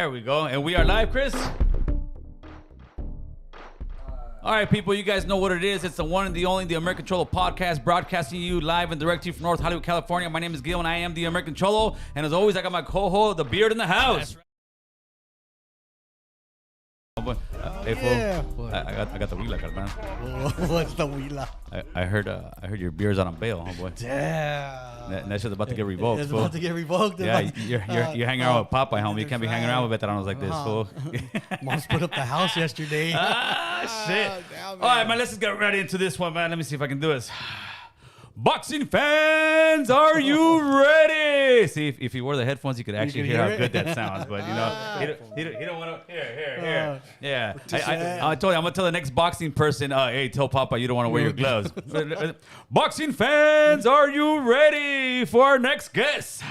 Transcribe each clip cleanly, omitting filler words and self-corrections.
There we go. And we are live, Chris. All right, people, you guys know what it is. It's the one and the only, the American Cholo podcast, broadcasting you live and direct to you from North Hollywood, California. My name is Gil, and I am the American Cholo. And as always, I got my co-host, the beard in the house. Hey, fool. I got the wheeler, carnal. What's the wheeler? I heard your beer's out on bail, homeboy. Damn. That shit's about to get revoked, It's fool. about to get revoked. Yeah, you're hanging out with Popeye, homie. You can't be hanging around with veteranos like this, fool. Mom's put up the house yesterday. Shit. Damn, All right, man, let's just get right into this one, man. Let me see if I can do this. Boxing fans, are you ready? See, if he wore the headphones, you could actually hear how good that sounds. But, you know, he don't want to. Here. Yeah. I told you, I'm going to tell the next boxing person, hey, tell Papa you don't want to wear your gloves. Boxing fans, are you ready for our next guest?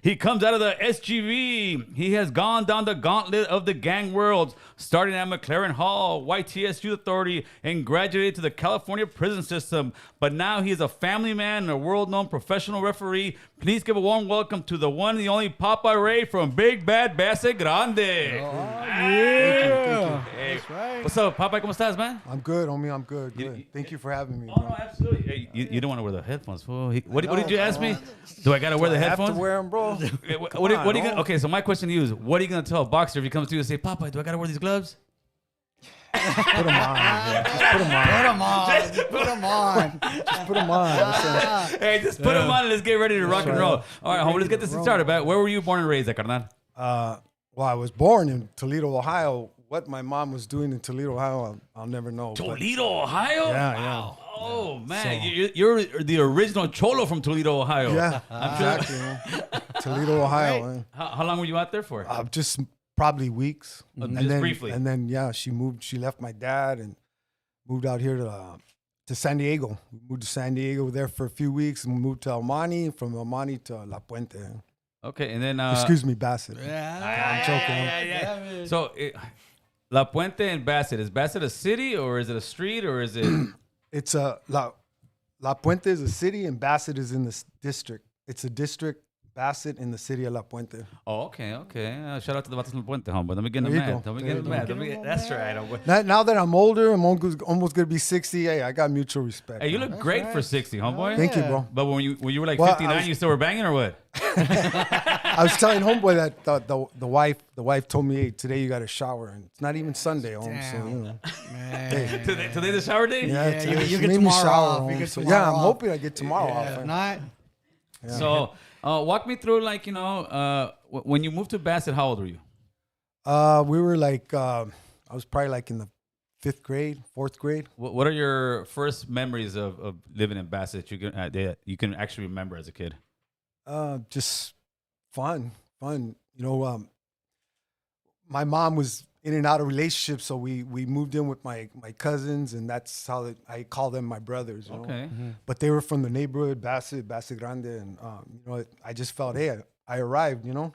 He comes out of the SGV. He has gone down the gauntlet of the gang world, starting at McLaren Hall, YTSU Authority, and graduated to the California prison system. But now he is a family man and a world-known professional referee. Please give a warm welcome to the one and the only Popeye Ray from Big Bad Bassett Grande. Yeah. Hey. That's right. What's up, Popeye? ¿Cómo estás, man? I'm good, homie. I'm good. Good. Thank you for having me. Oh, no, absolutely. Hey, you don't want to wear the headphones, fool. What did you ask me? Do I got to wear the I have headphones? to wear them, bro. What are you gonna, okay, so my question to you is, what are you going to tell a boxer if he comes to you and say, Popeye, do I got to wear these gloves? Put them on. Man. Just put them on. Put them on. Just put them on. Hey, just put them on and let's get ready to rock and roll. All right, homie, let's get this started, man. Where were you born and raised at, carnal? Well, I was born in Toledo, Ohio. What my mom was doing in Toledo, Ohio, I'll never know. Toledo, Ohio? Yeah, wow. Oh, man. So, you're the original Cholo from Toledo, Ohio. Yeah, exactly. Toledo, Ohio. Right. How long were you out there for? Just probably weeks. Just briefly. And then, yeah, she moved. She left my dad and moved out here to San Diego. We moved to San Diego there for a few weeks and moved to El Monte, from El Monte to La Puente. Okay, and then... Excuse me, Bassett. Yeah. I'm joking. Yeah. So, La Puente and Bassett, is Bassett a city or is it a street or is it... It's La Puente is a city and Bassett is in the district. It's a district, Bassett in the city of La Puente. Oh, okay. Shout out to the Bassett La Puente, homie. Don't be getting There you mad. go. Don't be getting mad. That's right. Homeboy. Now that I'm older, I'm almost going to be 60. Hey, I got mutual respect. Hey, you look great for 60, homeboy. Thank you, bro. But when you were like 59, you still were banging or what? I was telling homeboy that the wife told me, hey, today you got to shower, and it's not even Sunday, home. So you know. Today the shower day? Yeah, you she get made me tomorrow shower, off. You home. get So, tomorrow yeah, I'm off. hoping I get tomorrow off. If Right? not, So walk me through, like, when you moved to Bassett, how old were you? We were like, I was probably like in the 5th grade, 4th grade. What are your first memories of living in Bassett that you can actually remember as a kid? Just fun. My mom was in and out of relationships, so we moved in with my cousins, and that's how I call them my brothers. You know? Okay. But they were from the neighborhood, Bassett Grande, and I just felt, hey, I arrived, and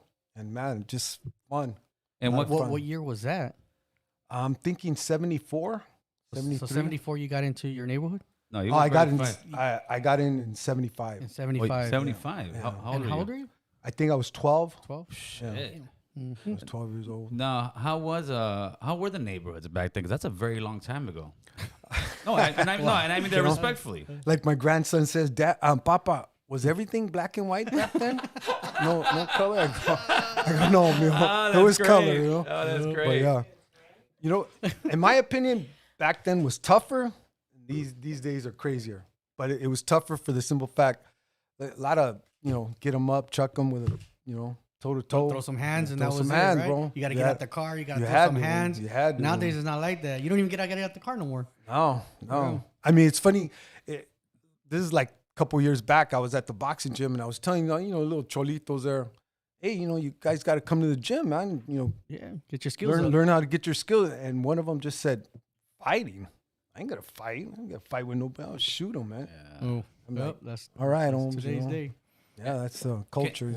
man, just fun. And what year was that? I'm thinking 74, 73. So 74, you got into your neighborhood? No, you Oh, I got in. 35. I got in 75. In 75. 75. Yeah. How And how old old were are you? you? I think I was 12. 12? Shit. I was 12 years old. Now, how were the neighborhoods back then? Because that's a very long time ago. And I mean that respectfully. Like my grandson says, Dad, Papa, was everything black and white back then? no color. I go, no, it was great. color. Oh, that's But great. yeah, in my opinion, back then was tougher. These days are crazier. But it was tougher for the simple fact that a lot of get them up, chuck them with toe to toe. Throw some hands, and Throw that was some it, hands, right? bro. You got to You get had- out the car. You got to you throw had some to, man. hands. You had to, Nowadays, man. it's not like that. You don't even get out of the car no more. No. Yeah. I mean, it's funny. This is like a couple years back. I was at the boxing gym, and I was telling little cholitos there, hey, you guys got to come to the gym, man. Yeah, get your skills up. learn how to get your skills. And one of them just said, fighting. I ain't gonna fight. I ain't gonna fight with nobody. I'll shoot him, man. Oh, I'm well, like, that's all right, that's Holmes, today's day. Yeah, that's culture,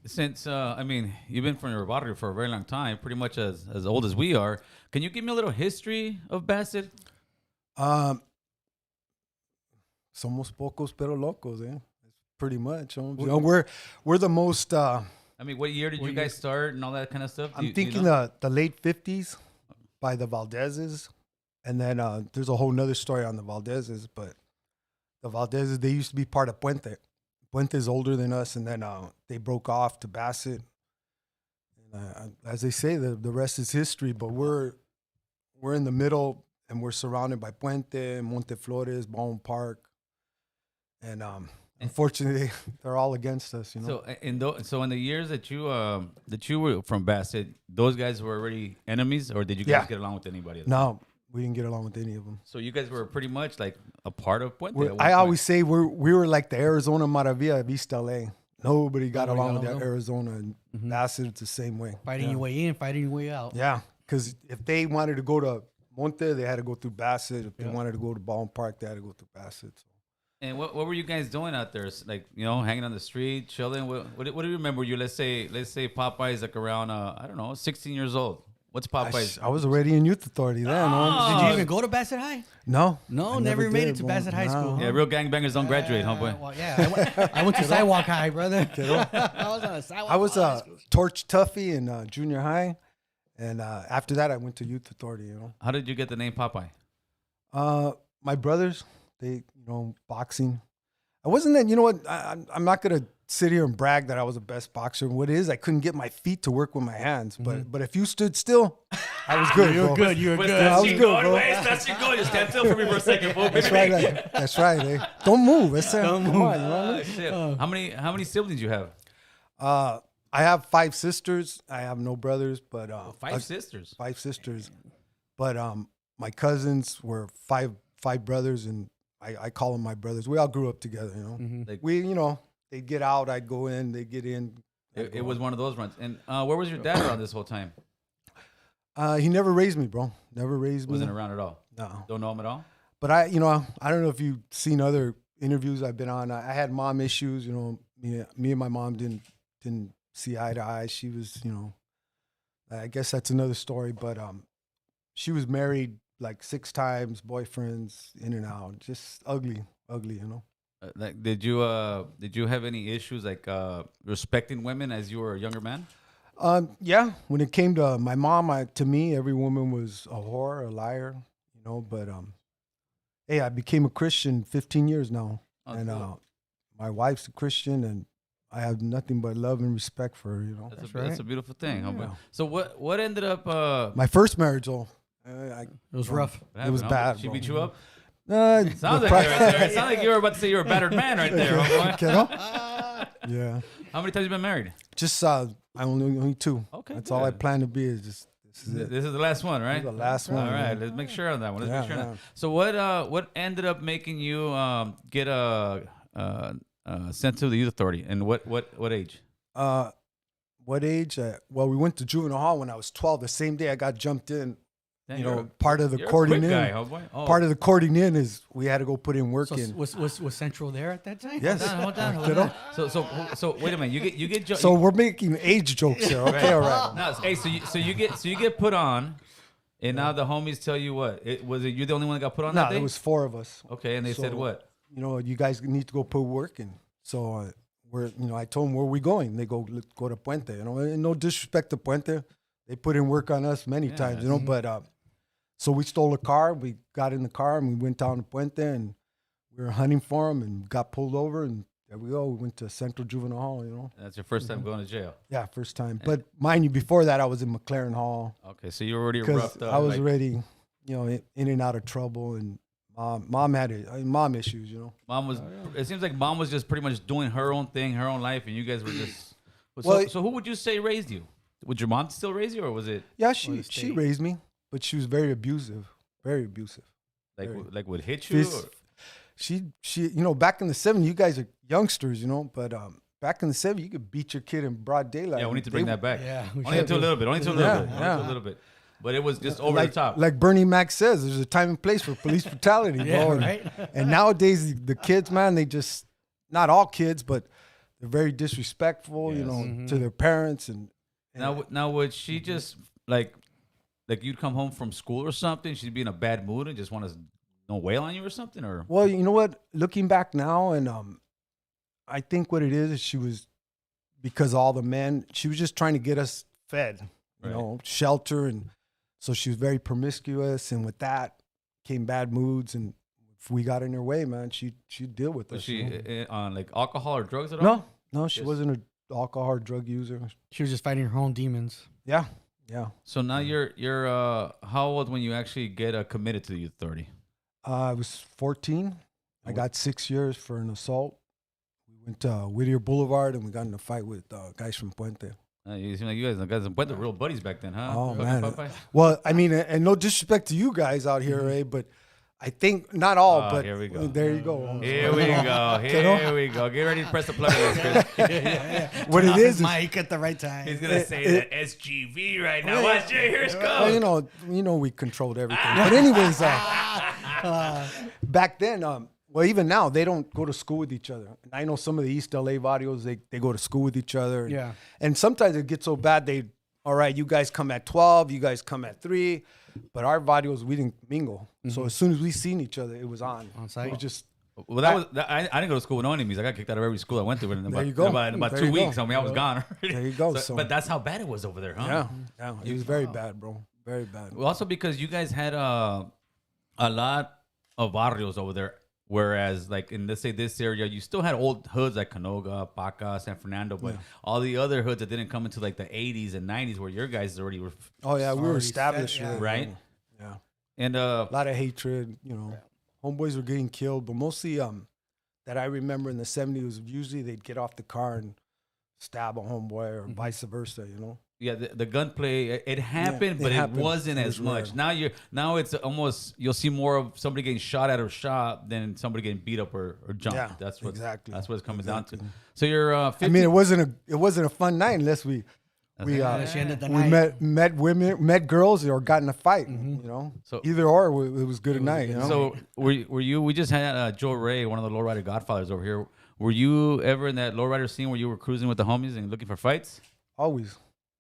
Since you've been from your barrio for a very long time, pretty much as old as we are. Can you give me a little history of Bassett? Somos pocos pero locos, eh? Pretty much. We're the most I mean, what year did you guys start and all that kind of stuff? I'm thinking the late 50s by the Valdezes. And then there's a whole nother story on the Valdezes, but the Valdezes, they used to be part of Puente. Puente's older than us, and then they broke off to Bassett. And as they say, the rest is history, but we're in the middle, and we're surrounded by Puente, Monteflores, Baldwin Park. And unfortunately, they're all against us, you know. So in the years that you were from Bassett, those guys were already enemies, or did you guys get along with anybody else? No, we didn't get along with any of them. So you guys were pretty much like a part of Puente. I always say we were like the Arizona Maravilla of East LA. Nobody got along with Arizona, and Bassett, it's the same way. Fighting your way in, fighting your way out. Yeah, because if they wanted to go to Monte, they had to go through Bassett. If they wanted to go to Baldwin Park, they had to go through Bassett. So. And what were you guys doing out there? Like, you know, hanging on the street, chilling? What do you remember? Let's say Popeye is like around, I don't know, 16 years old. What's Popeye's? I was already in youth authority then. Did you even go to Bassett High? No. No, never made it to Bassett High School. Yeah, real gangbangers don't graduate, homeboy. Well, yeah, I went to Sidewalk High, brother. I was on a Sidewalk I was High. a torch toughie in junior high. And after that, I went to youth authority, you know. How did you get the name Popeye? My brothers, they, boxing. I wasn't that, you know what, I'm not going to sit here and brag that I was the best boxer. What it is, I couldn't get my feet to work with my hands. But if you stood still, I was good, You bro. were good. You were good. I was good, bro. That's your goal. Just stand still for me for a second, fool. That's right. That's right. Eh? Don't move. Come on, you know what I mean? Shit. How many siblings you have? I have 5 sisters. I have no brothers, but 5 sisters. 5 sisters. But my cousins were five brothers, and I call them my brothers. We all grew up together, you know. Like, We, they'd get out, I'd go in, they'd get in. it was one of those runs. And where was your dad around this whole time? He never raised me, bro. Never raised me. Wasn't around at all. No. Don't know him at all. But I don't know if you've seen other interviews I've been on. I had mom issues, Me and my mom didn't see eye to eye. She was, I guess that's another story. But she was married like 6 times, boyfriends in and out, just ugly, Like, did you have any issues like respecting women as you were a younger man? Yeah. When it came to my mom, to me, every woman was a whore, a liar, But hey, I became a Christian 15 years now, and cool. My wife's a Christian, and I have nothing but love and respect for her. That's a beautiful thing. Homeboy. So what ended up? My first marriage, though, It was rough. it was bad. She bro. beat you up. Sounds Sounds like right there. It sounded like you were about to say you're a battered man right there, homeboy. Yeah. How many times you been married? Just I only 2. Okay, That's all I good. plan to be. Is just this is it. This is the last one, right? This is the last one. All right, man. let's make sure on that one. Let's Yeah, make sure. On yeah. that. So what ended up making you get sent to the youth authority, and what age? What age? Well, we went to juvenile hall when I was 12. The same day I got jumped in. Damn, Part of the you're a courting quick in. guy, homeboy. Oh. Part of the courting in is we had to go put in work So in. was Central there at that time? Yes. Hold on. So wait a minute. You get So we're making age jokes here. Okay, all right. No, hey, so you get put on, and now the homies tell you what? You the only one that got put on No, that day? there was 4 of us. Okay, and they said So, what? You guys need to go put work in. So I told them, where are we going? They go, let's go to Puente. And no disrespect to Puente, they put in work on us many times. But so we stole a car. We got in the car and we went down to Puente, and we were hunting for them and got pulled over, and there we go. We went to Central Juvenile Hall. That's your first time going to jail. Yeah, first time. But mind you, before that, I was in McLaren Hall. Okay, so you were already Because roughed up. I was like, already, in and out of trouble, and mom had mom issues, Mom was. It seems like mom was just pretty much doing her own thing, her own life, and you guys were just. Well, so who would you say raised you? Would your mom still raise you, or was it Yeah, the she state. raised me, but she was very abusive, very abusive. like would hit you? Fis- She back in the 70s, you guys are youngsters, but back in the 70s, you could beat your kid in broad daylight. Yeah, we need to bring that back. Yeah, we Only should. to a little bit. Only to a little bit. Only to a little bit. But it was just over like, the top. Like Bernie Mac says, there's a time and place for police brutality, bro. Yeah, And- right? And nowadays, the kids, man, they just, not all kids, but they're very disrespectful, Yes. to their parents. And Now would she just like you'd come home from school or something? She'd be in a bad mood and just want to wail on you or something, or well, you know what? Looking back now, and I think what it is she was because all the men. She was just trying to get us fed, you Right. know, shelter, and so she was very promiscuous. And with that came bad moods, and if we got in her way, man, she'd deal with Was us. she you know? on like alcohol or drugs at all? No, she Yes. wasn't an alcohol or drug user. She was just fighting her own demons. Yeah. So now you're how old when you actually get committed to the youth authority? I was 14. I got 6 years for an assault. We went to Whittier Boulevard and we got in a fight with guys from Puente. You seem like you guys went the real buddies back then, huh? Oh, Fucking man. Popeye? Well, I mean, and no disrespect to you guys out here, but I think not all, Oh, but here we go. there you go. Here we go. Here we go. Get ready to press the plug on this, Chris. What it is, Mike at the right time. He's gonna say that SGV right now. Watch it. Here it well, goes. you know, we controlled everything. But anyways, back then, well, even now, they don't go to school with each other. And I know some of the East LA Varios, they go to school with each other. Yeah. And sometimes it gets so bad, all right, you guys come at 12, you guys come at 3. But our Varios, we didn't mingle. So as soon as we seen each other, it was on. site. It was just, Well, I didn't go to school with no enemies. I got kicked out of every school I went to. In about, you go. In about There 2 you go. weeks, I mean, I was gone already. There you go. So, So- but that's how bad it was over there, huh? yeah. It was very bad, bro. Very bad. Well, also because you guys had a lot of barrios over there, whereas like in let's say this area, you still had old hoods like Canoga, Paca, San Fernando, but all the other hoods that didn't come into like the 80s and 90s, where your guys already were, Oh, yeah, we were Already established. set, yeah. right? Yeah. And A lot of hatred, you know. Homeboys were getting killed, but mostly that I remember in the 70s was usually they'd get off the car and stab a homeboy or vice versa, you know. yeah, the gunplay it happened, it but happened. it wasn't It as was much. rare. Now it's almost you'll see more of somebody getting shot at or shot than somebody getting beat up or jumped. Yeah, That's what exactly. That's what it's coming down to. Exactly. So you're 50, I mean, it wasn't a fun night unless we She ended the we night. met women, met girls, or got in a fight. You know, So- either or, it was good at night. You know, So were you? We just had Joe Ray, one of the lowrider godfathers over here. Were you ever in that lowrider scene where you were cruising with the homies and looking for fights? always,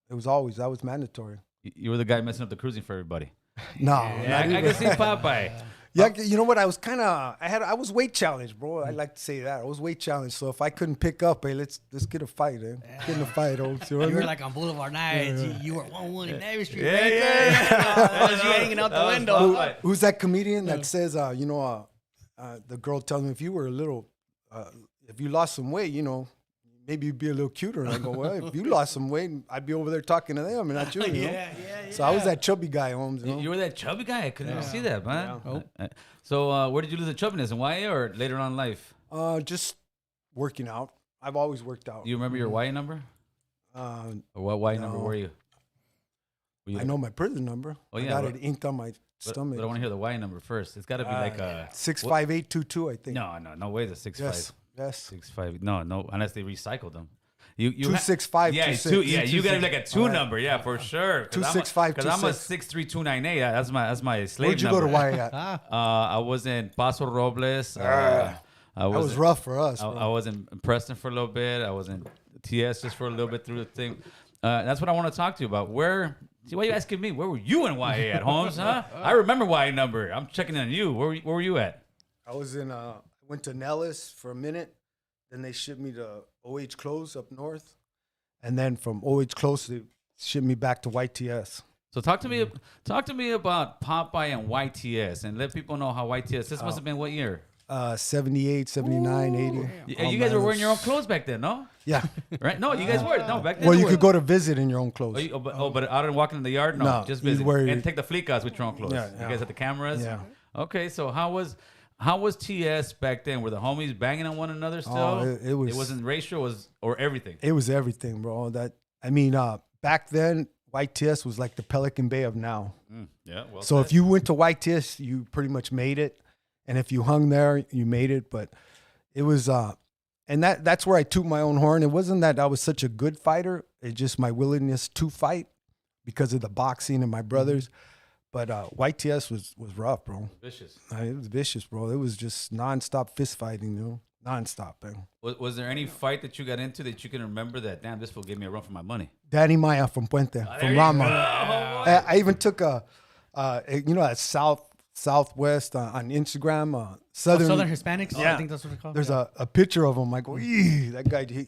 it was always that was mandatory. You were the guy messing up the cruising for everybody. No, Yeah, not I even. can see Popeye. Yeah, you know what? I was kind of I was weight challenged, bro. I like to say that I was weight challenged. So if I couldn't pick up, hey, let's get a fight, eh? Get in a fight, oh. You You were like on Boulevard Nights. You were 1-1 in Navy Street. Yeah, right yeah, there. yeah. That was you hanging out the That was window. Popeye. Who's that comedian that says, the girl tells me if you were a little, if you lost some weight, you know, maybe you'd be a little cuter. And I go, well, if you lost some weight, I'd be over there talking to them and not you. You know? Yeah. So I was that chubby guy, Holmes. You know? You were that chubby guy. I couldn't even see that, man. Yeah. So where did you lose the chubbiness? In YA or later on in life? Just working out. I've always worked out. Do you remember your YA number? Uh, Or what YA number No. were you? I know my prison number. Oh, I yeah, got but- it inked on my But stomach. I want to hear the YA number first. It's got to be like a 65822, I think. no way. The 6'5". Yes. 6'5". No, unless they recycled them. You 265. Yeah, 26. yeah. You got to be like a two number, yeah, for sure. 265, Because I'm a 26. 6'3", 298. That's my slave Where'd you number. go to YA at? I was in Paso Robles. That was rough for us. I bro. was in Preston for a little bit. I was in TS just for a little bit through the thing. That's what I want to talk to you about. Why are you asking me? Where were you in YA at, Holmes? Huh? I remember YA number. I'm checking on you. Where were you at? I was in. I went to Nellis for a minute. Then they shipped me to OH Close up north, and then from OH Close they shipped me back to YTS. So talk to me about Popeye and YTS, and let people know how YTS. This must have been what year? 78, 79, 80. Yeah, you guys were wearing your own clothes back then, no? Yeah. Right? No, you guys were. No, back then. Well, they you were. could go to visit in your own clothes. But out and walking in the yard? No, No, just you visit. wear And your- take the fleecas with your own clothes. Yeah, You yeah. guys had the cameras? Yeah. Okay, so how was TS back then? Were the homies banging on one another still? Oh, it was- It wasn't racial, or everything. It was everything, bro. Back then, YTS was like the Pelican Bay of now. Yeah, well So if you went to YTS, you pretty much made it, and if you hung there, you made it. But it was, and that's where I toot my own horn. It wasn't that I was such a good fighter; it's just my willingness to fight because of the boxing and my brothers. But YTS was rough, bro. vicious. It was vicious, bro. It was just nonstop fist fighting, nonstop, man. Was there any fight that you got into that you can remember that, damn, this fool gave me a run for my money? Danny Maya from Puente, There from you Rama. go. I even took that Southwest on Instagram, Southern Hispanics? Yeah. I think that's what it's called. There's a picture of him. I go, "Eee," that guy, he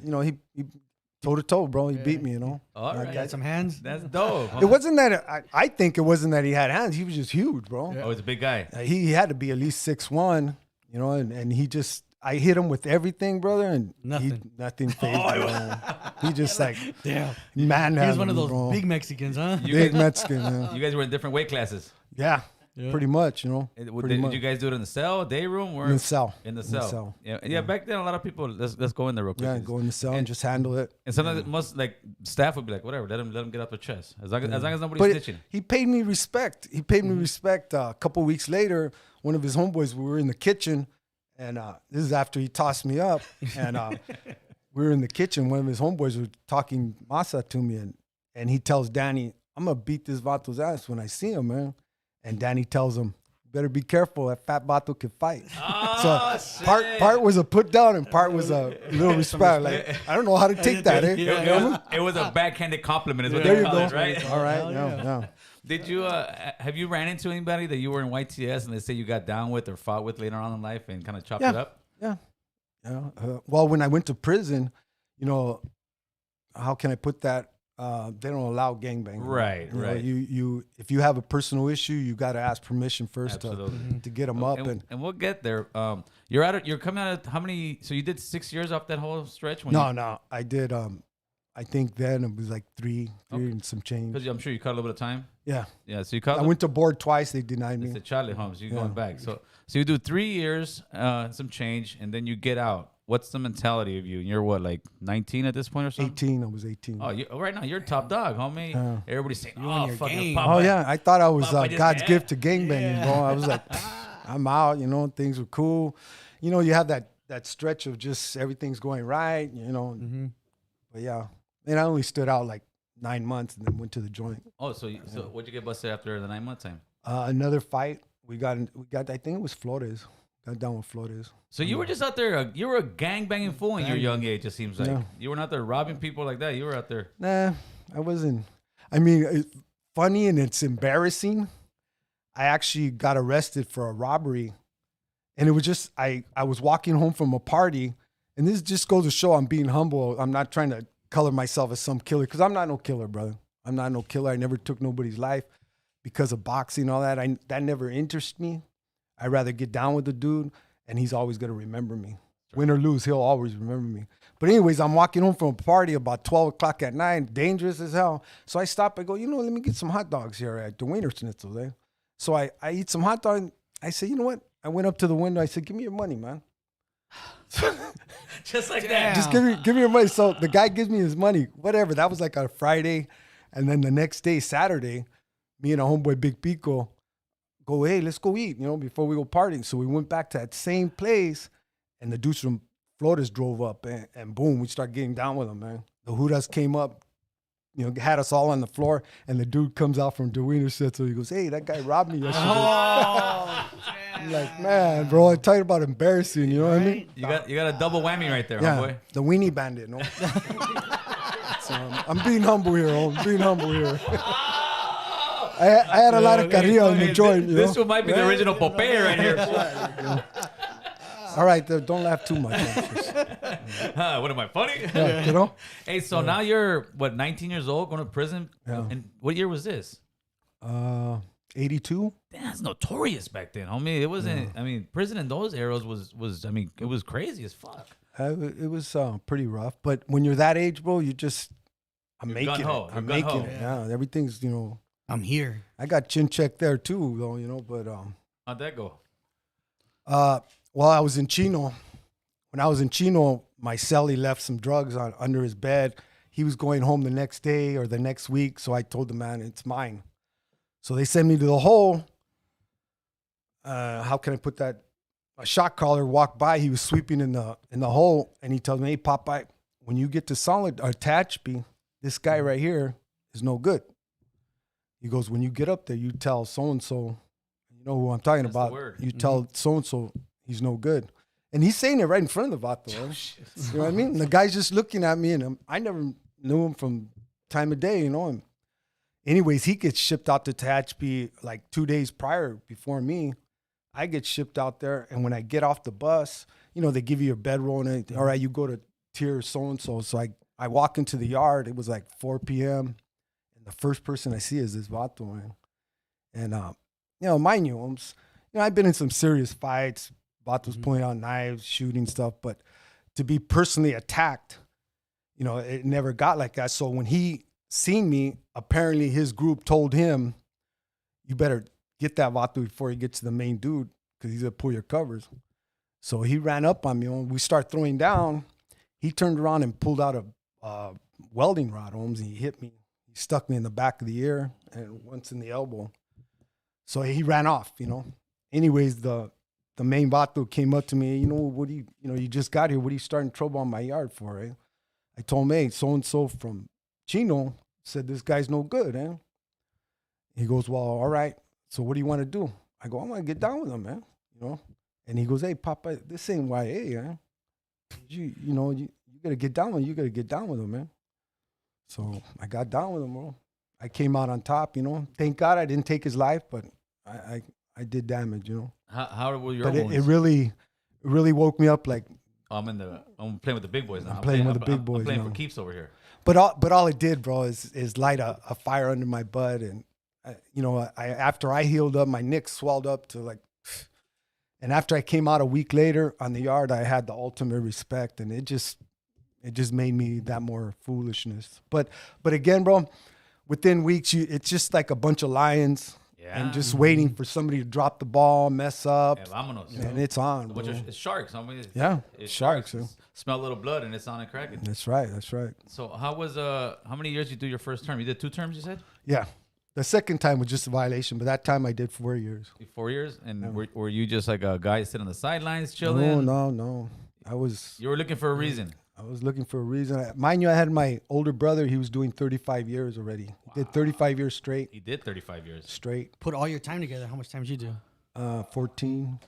toe to toe, bro. He beat me, you know. All right. Got some hands. That's dope. Huh? It wasn't that I think it wasn't that he had hands. He was just huge, bro. Oh, he's a big guy. He had to be at least 6'1", you know, and he just I hit him with everything, brother, and nothing fazed him. He just like Damn. manhandled. He was one of those bro. big Mexicans, huh? Big Mexican. Yeah. You guys were in different weight classes. Yeah, pretty much, you know. Did you guys do it in the cell, day room, or In the cell? In the cell. Yeah. Back then, a lot of people let's go in there real quick. Yeah, go in the cell and just handle it. And sometimes most like staff would be like, whatever, let him get off the chest as long as nobody's But snitching. he paid me respect. He paid me respect. A couple weeks later, one of his homeboys, we were in the kitchen, and this is after he tossed me up, and we were in the kitchen. One of his homeboys was talking masa to me, and he tells Danny, "I'm gonna beat this vato's ass when I see him, man." And Danny tells him, "Better be careful. That fat vato can fight." Oh, So part was a put down, and part was a little respect. Like I don't know how to take that. It was a backhanded compliment, is what There they you call go. it, right? All right. Yeah. Did you have you ran into anybody that you were in YTS and they say you got down with or fought with later on in life and kind of chopped it up? Yeah. Well, when I went to prison, you know, how can I put that? They don't allow gangbanging. Right, You know, right. you if you have a personal issue, you got to ask permission first to get them up. And we'll get there. You're coming out of how many? So you did 6 years off that whole stretch? No, I did. I think then it was like three and some change. Because I'm sure you cut a little bit of time. Yeah. Yeah. So you cut. I went to board twice. They denied It's me. the Charlie Holmes. You're going back. So you do 3 years, some change, and then you get out. What's the mentality of you? You're what, like 19 at this point or something? 18. I was 18. Oh, right now you're top dog, homie. Everybody's saying, "Oh, fucking game. Popeye." Oh yeah, I thought I was Popeye just- God's gift to gangbanging, bro. I was like, I'm out. You know, things were cool. You know, you have that stretch of just everything's going right. You know, but yeah, and I only stood out like 9 months and then went to the joint. Oh, so what'd you get busted after the 9 month time? Another fight. We got. I think it was Flores. Got down with Flores. So you were just out there. You were a gang banging fool in your young age. It seems like Yeah. you were not there robbing people like that. You were out there. Nah, I wasn't. I mean, it's funny and it's embarrassing. I actually got arrested for a robbery, and it was just I was walking home from a party, and this just goes to show I'm being humble. I'm not trying to color myself as some killer because I'm not no killer, brother. I'm not no killer. I never took nobody's life because of boxing and all that. That never interested me. I'd rather get down with the dude, and he's always gonna remember me. Win or lose, he'll always remember me. But anyways, I'm walking home from a party about 12 o'clock at night, dangerous as hell. So I stop, I go, let me get some hot dogs here at the Wiener Schnitzel, eh? So I eat some hot dog. I say, you know what? I went up to the window. I said, give me your money, man. Just like that. Just give me your money. So the guy gives me his money, whatever. That was like a Friday. And then the next day, Saturday, me and a homeboy, Big Pico, go, hey, let's go eat, before we go partying. So we went back to that same place, and the dudes from Flores drove up, and boom, we started getting down with them, man. The Hudas came up, had us all on the floor, and the dude comes out from the Wiener Schnitzel. He goes, hey, that guy robbed me yesterday. I'm like, man, bro, I talking about embarrassing, you know what I mean? You got a double whammy right there, Yeah, homeboy. the weenie bandit, no? So I'm being humble here, I'm being humble here. I had a lot of carrilla in the joint. This one might be the original Popeye right here. All right, don't laugh too much. What am I, funny? Yeah, Hey, so now you're, 19 years old, going to prison? Yeah. And what year was this? 82. Damn, that's notorious back then, homie. It wasn't, prison in those eras was it was crazy as fuck. It was pretty rough, but when you're that age, bro, I'm making gun-ho. it. I'm You're making gun-ho. it. Yeah, everything's, I'm here. I got chin check there too, though, but How'd that go? Well, I was in Chino. When I was in Chino, my cellie left some drugs under his bed. He was going home the next day or the next week, so I told the man, it's mine. So they sent me to the hole. How can I put that? A shot caller walked by. He was sweeping in the hole, and he tells me, hey, Popeye, when you get to solid or attach B, this guy right here is no good. He goes, when you get up there, you tell so-and-so, you know who I'm talking That's the about. word. You tell so-and-so he's no good. And he's saying it right in front of the Vato. Right? You know what I mean? And the guy's just looking at me, and I never knew him from time of day, And anyways, he gets shipped out to Tehachapi like 2 days prior before me. I get shipped out there, and when I get off the bus, they give you your bedroll, and all right, you go to tier so-and-so. So I walk into the yard. It was like 4 p.m. And the first person I see is this vato, man. And, mind you, I've been in some serious fights. Vatos pointing out knives, shooting stuff. But to be personally attacked, it never got like that. So when he seen me, apparently his group told him, you better get that vato before he gets to the main dude because he's going to pull your covers. So he ran up on me. We start throwing down. He turned around and pulled out a welding rod, Holmes, and he hit me. He stuck me in the back of the ear and once in the elbow. So he ran off, Anyways, the main vato came up to me. What do you just got here. What are you starting trouble on my yard for, eh? I told him, hey, so-and-so from Chino said this guy's no good, eh? He goes, well, all right. So what do you want to do? I go, I want to get down with him, man. And he goes, hey, Papa, this ain't YA, eh? You got to get down with him. You got to get down with him, man. So I got down with him, bro. I came out on top, Thank God I didn't take his life, but I did damage, How were your but wounds? it really woke me up. Like I'm playing with the big boys now. I'm playing with the big boys I'm playing now. for keeps over here. But all it did, bro, is light a fire under my butt, and after I healed up, my neck swelled up to like, and after I came out a week later on the yard, I had the ultimate respect, and it just made me that more foolishness. But again, bro, within weeks, it's just like a bunch of lions. Yeah. And just waiting for somebody to drop the ball, mess up, Vámonos. and it's on. Bro. It's sharks. It's sharks. Yeah. Smell a little blood and it's on and cracking. That's right. So how many years did you do your first term? You did 2 terms, you said? Yeah. The second time was just a violation, but that time I did 4 years. 4 years? And were you just like a guy sitting on the sidelines chilling? No. You were looking for a reason. I was looking for a reason. Mind you, I had my older brother. He was doing 35 years already. Wow. He did 35 years straight. He did 35 years. Straight. Put all your time together. How much time did you do? 14.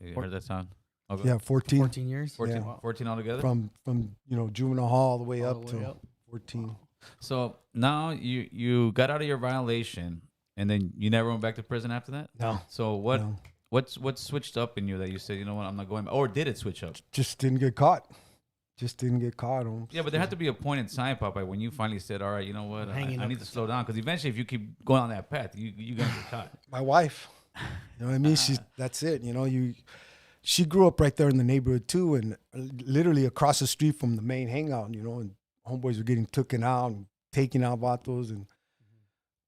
You heard that sound? Okay. Yeah, 14. 14 years? 14, yeah. 14 altogether? From juvenile hall all the way up to 14. So now you got out of your violation, and then you never went back to prison after that? No. So what switched up in you that you said, you know what, I'm not going back? Or did it switch up? Just didn't get caught. Yeah, but there had to be a point in time, Popeye, when you finally said, all right, you know what, I need to slow down. Because eventually, if you keep going on that path, you're going to get caught. My wife, you know what I mean? That's it. She grew up right there in the neighborhood too, and literally across the street from the main hangout, and homeboys were getting taken out and taking out vatos.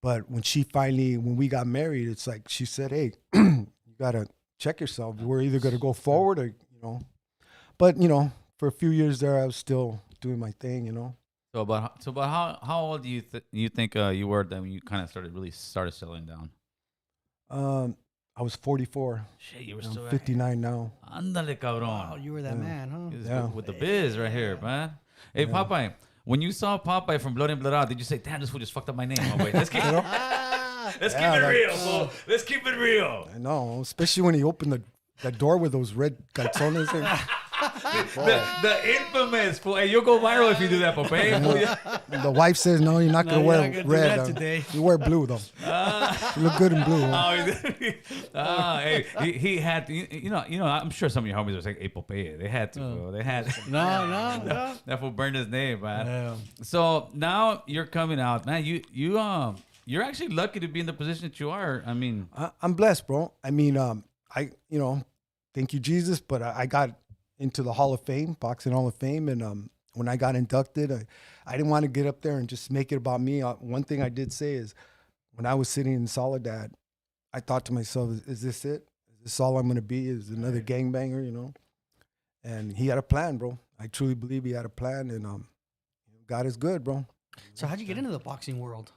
But when we got married, it's like she said, hey, you got to check yourself. We're either going to go forward or, But, for a few years there, I was still doing my thing, So about how old do you think you were then when you kind of started settling down? I was 44. Shit, you were still 59 now. Ándale, cabrón. Oh, you were that man, huh? Yeah. With the biz right here, man. Hey, Popeye, when you saw Popeye from Blood In, Blood Out, did you say, damn, this fool just fucked up my name? Oh, wait, let's keep it real, fool. Let's keep it real. I know, especially when he opened the door with those red calzones in. The infamous fool. Hey, you'll go viral if you do that, Popeye. The wife says, no, you're not going to wear red. Today. You wear blue, though. You look good in blue. Hey, he had to, I'm sure some of your homies were saying, hey, Popeye. They had to, bro. They had to. No. That fool burned his name, man. Yeah. So now you're coming out, man. You're actually lucky to be in the position that you are. I mean, I'm blessed, bro. I mean, thank you, Jesus. But I got into the Hall of Fame, Boxing Hall of Fame. And when I got inducted, I didn't want to get up there and just make it about me. One thing I did say is when I was sitting in Soledad, I thought to myself, is this it? Is this all I'm going to be? Is another gangbanger, And he had a plan, bro. I truly believe he had a plan. And God is good, bro. So how'd you get into the boxing world?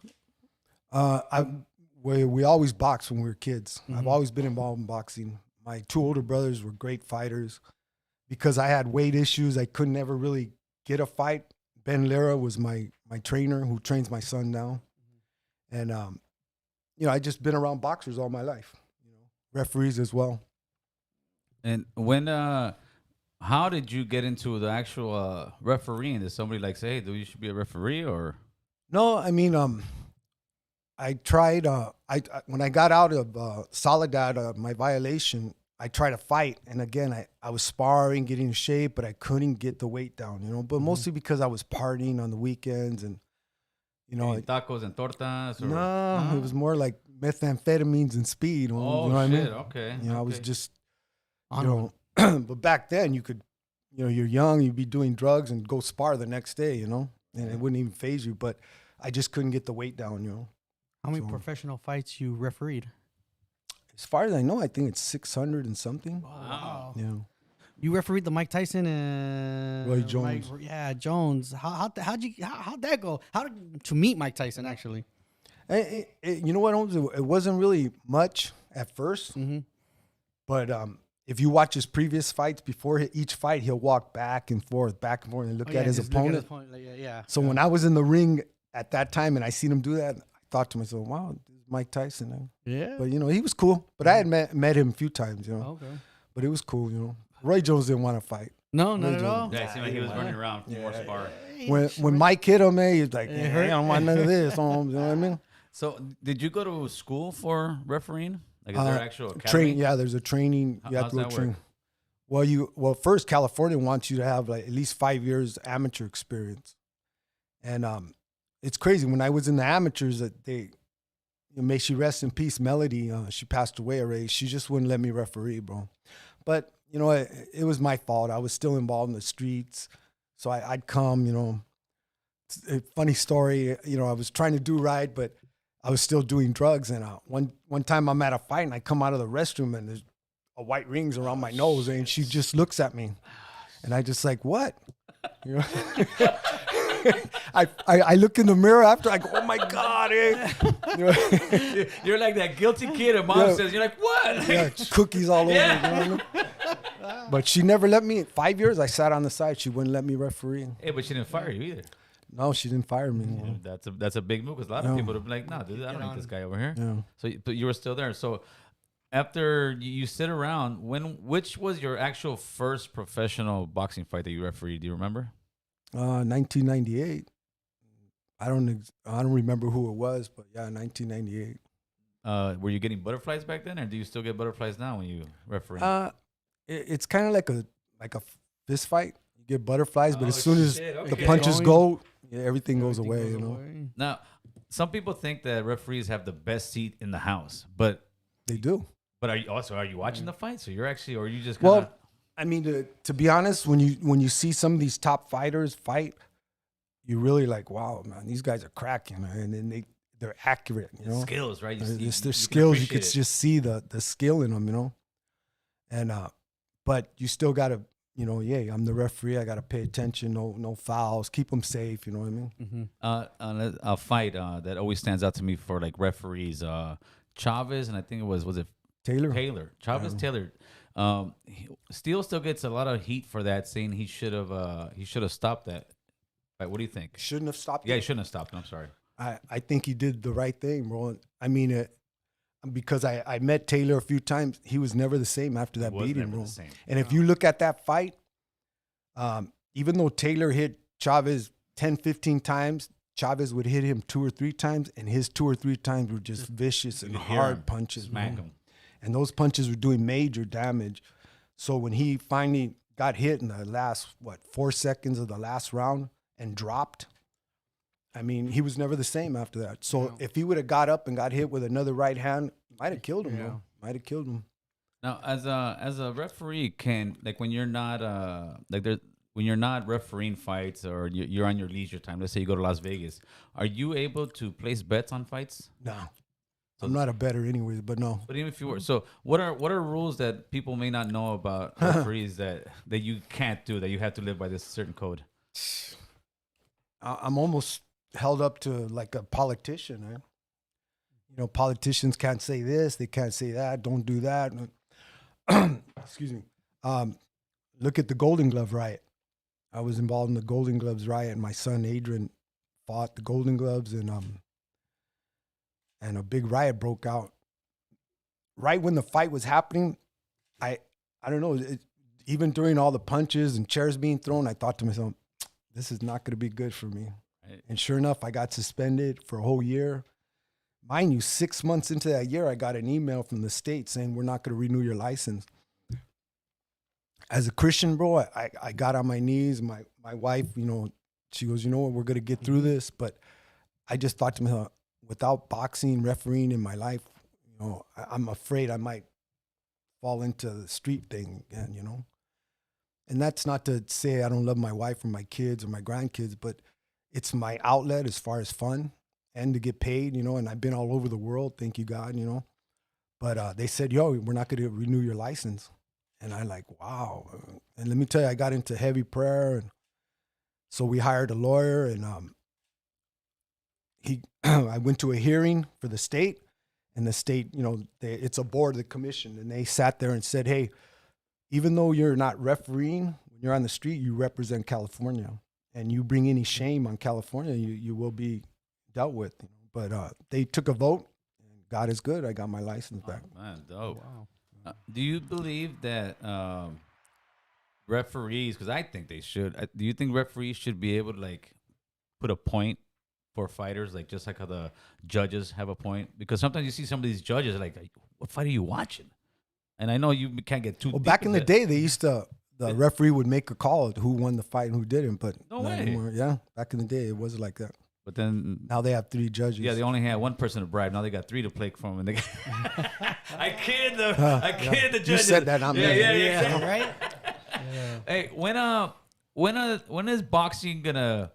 We always boxed when we were kids. Mm-hmm. I've always been involved in boxing. My 2 older brothers were great fighters. Because I had weight issues, I could never really get a fight. Ben Lira was my trainer who trains my son now. And, I just been around boxers all my life, referees as well. And when, how did you get into the actual refereeing? Did somebody say, hey, you should be a referee or? No, I mean, I tried, when I got out of Soledad, my violation, I try to fight, and again, I was sparring, getting in shape, but I couldn't get the weight down, you know. But mostly because I was partying on the weekends, and you know, tacos and tortas. Or, no, it was more like methamphetamines and speed. Oh, you know what I mean? Okay. You know, okay. I was just, you know, but back then you could, you know, you're young, you'd be doing drugs and go spar the next day, you know, and it wouldn't even phase you. But I just couldn't get the weight down, you know. How many professional fights you refereed? As far as I know, I think it's 600 and something. Wow. Yeah. You refereed the Mike Tyson and Roy Jones. Jones. How'd that go? To meet Mike Tyson actually? You know what, Holmes? It wasn't really much at first, but if you watch his previous fights, before each fight, he'll walk back and forth, and look at his opponent. So when I was in the ring at that time and I seen him do that, I thought to myself, wow, this is Mike Tyson. Man. Yeah. But, you know, he was cool. But I had met him a few times, you know. Okay. But it was cool, you know. Roy Jones didn't want to fight. No, not at all. Yeah, it seemed like he was running around for more spar. When Mike hit him, man, he was like, I don't want none of this. You know what I mean? So did you go to school for refereeing? Like, is there actual academy? There's a training. You have to go train. Well, first California wants you to have like at least 5 years amateur experience, and it's crazy. When I was in the amateurs, that may she rest in peace, Melody. She passed away already. She just wouldn't let me referee, bro. But you know, it was my fault. I was still involved in the streets, so I'd come. You know, funny story. You know, I was trying to do right, but I was still doing drugs. And one time I'm at a fight and I come out of the restroom and there's a white rings around my nose, and she just looks at me, and I just like, what? You know? I look in the mirror after, I go, oh my God, eh? You know? You're like that guilty kid, and mom says, you're like, what? Yeah, cookies all over. You know what I mean? But she never let me. 5 years I sat on the side. She wouldn't let me referee. Hey, but she didn't fire you either. No, she didn't fire me. You know? That's a big move, because a lot of people would be like, no, dude, I don't need this guy over here. Yeah. So, but you were still there. So after you sit around, which was your actual first professional boxing fight that you refereed? Do you remember? 1998. I don't remember who it was, but yeah, 1998. Were you getting butterflies back then, or do you still get butterflies now when you referee? It's kind of like a fist fight. You get butterflies, but as soon as the Okay. punches go, everything goes away. You know, Now, some people think that referees have the best seat in the house, but they do. But are you watching the fight? So you're actually, or are you just kind of? Well, I mean, to be honest, when you see some of these top fighters fight, you're really like, wow, man, these guys are cracking, man, and they're accurate. You know, skills, right? It's their skills. You could just see the skill in them, you know. And but you still gotta, you know, I'm the referee. I gotta pay attention. No fouls. Keep them safe. You know what I mean? Mm-hmm. A fight that always stands out to me for like referees, Chavez, and I think it was it Taylor. Chavez Taylor. Steele still gets a lot of heat for that, saying he should have stopped that. Right, what do you think? Shouldn't have stopped. Yeah, he shouldn't have stopped it. I'm sorry. I think he did the right thing, bro. I mean, because I met Taylor a few times, he was never the same after that beating, bro. And if you look at that fight, even though Taylor hit Chavez 10, 15 times, Chavez would hit him 2 or 3 times, and his 2 or 3 times were just vicious and hard punches. Smack him. And those punches were doing major damage. So when he finally got hit in the last, 4 seconds of the last round and dropped, I mean, he was never the same after that. So if he would have got up and got hit with another right hand, might have killed him, bro. Might have killed him. Now, as a referee, when you're not when you're not refereeing fights or you're on your leisure time, let's say you go to Las Vegas, are you able to place bets on fights? No. I'm not a bettor anyways, but no. But even if you were, so what are rules that people may not know about referees that you can't do, that you have to live by this certain code? I'm almost held up to like a politician, man. You know, politicians can't say this, they can't say that, don't do that. Excuse me. Look at the Golden Glove riot. I was involved in the Golden Gloves riot. My son Adrian fought the Golden Gloves, and a big riot broke out. Right when the fight was happening, I don't know, even during all the punches and chairs being thrown, I thought to myself, this is not going to be good for me. Right. And sure enough, I got suspended for a whole year. Mind you, 6 months into that year, I got an email from the state saying, we're not going to renew your license. as a Christian, bro, I got on my knees. My wife, she goes, you know what, we're gonna get through this. But I just thought to myself, without boxing, refereeing in my life, I'm afraid I might fall into the street thing again, And that's not to say I don't love my wife or my kids or my grandkids, but it's my outlet as far as fun and to get paid, and I've been all over the world, thank you God, But they said, yo, we're not going to renew your license. And I'm like, wow. And let me tell you, I got into heavy prayer. And so we hired a lawyer, and I went to a hearing for the state, and the state, it's a board of the commission, and they sat there and said, hey, even though you're not refereeing, when you're on the street, you represent California, and you bring any shame on California, you will be dealt with. But they took a vote. God is good. I got my license back. Oh, man, dope. Wow. Do you believe that referees, because I think they should, do you think referees should be able to put a point for fighters, just like how the judges have a point? Because sometimes you see some of these judges like, what fight are you watching? And I know you can't get too. Well, back in the day, they used to, the referee would make a call who won the fight and who didn't. But no way. Anymore. Yeah, back in the day, it wasn't like that. But then now they have 3 judges. Yeah, they only had one person to bribe. Now they got 3 to play from. And I kid the judges. You said that, yeah, right? Yeah. Hey, when is boxing gonna?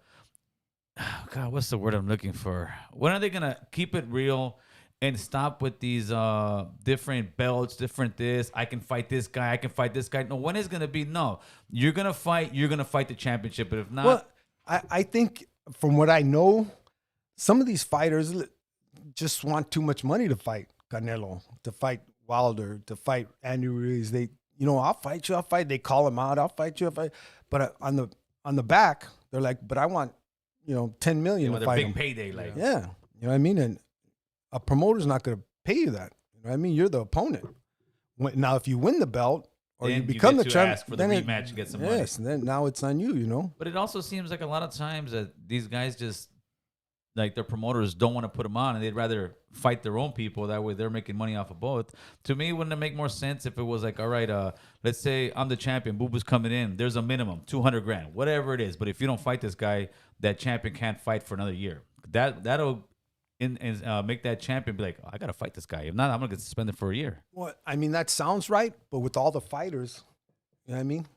Oh God, what's the word I'm looking for? When are they gonna keep it real and stop with these different belts, different this? I can fight this guy. I can fight this guy. No, when is gonna be? No, you're gonna fight. You're gonna fight the championship. But if not, well, I think. From what I know, some of these fighters just want too much money to fight Canelo, to fight Wilder, to fight Andy Ruiz. They, I'll fight you. I'll fight. They call him out. I'll fight you. But on the back, they're like, but I want, 10 million to fight big him. Payday, Yeah, you know what I mean. And a promoter's not going to pay you that. You know what I mean? You're the opponent. Now, if you win the belt. Or then you become the champ. Ask for the rematch and get some money. Yes, and then now it's on you, But it also seems like a lot of times that these guys just, their promoters don't want to put them on, and they'd rather fight their own people. That way they're making money off of both. To me, wouldn't it make more sense if it was all right, let's say I'm the champion, Booba's coming in. There's a minimum, $200,000, whatever it is. But if you don't fight this guy, that champion can't fight for another year. That'll make that champion be like, I got to fight this guy. If not, I'm going to get suspended for a year. Well, I mean, that sounds right. But with all the fighters, you know what I mean?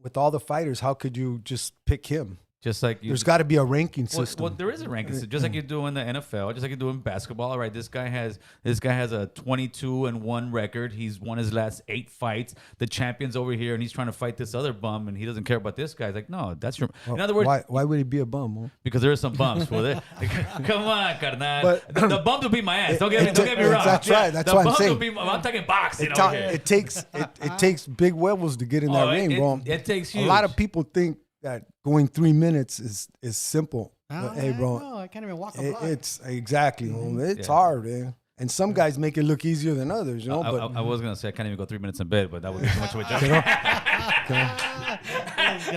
With all the fighters, how could you just pick him? Just like there's got to be a ranking system. Well, there is a ranking system, just like you do in the NFL, just like you do in basketball. All right, this guy has a 22-1 record. He's won his last 8 fights. The champion's over here, and he's trying to fight this other bum, and he doesn't care about this guy. He's like, no, that's your. Well, in other words, why would he be a bum? Huh? Because there are some bums. Come on, carnal. But the bums will beat my ass. Don't get me wrong. That's right. That's what I'm saying. I'm talking boxing over here. It takes big huevos to get in that ring, bro. It takes huge. A lot of people think that going 3 minutes is simple. But, hey, bro, no, I can't even walk a block. It's exactly. It's hard, man. And some guys make it look easier than others, But I was gonna say I can't even go 3 minutes in bed, but that would be too much of a joke.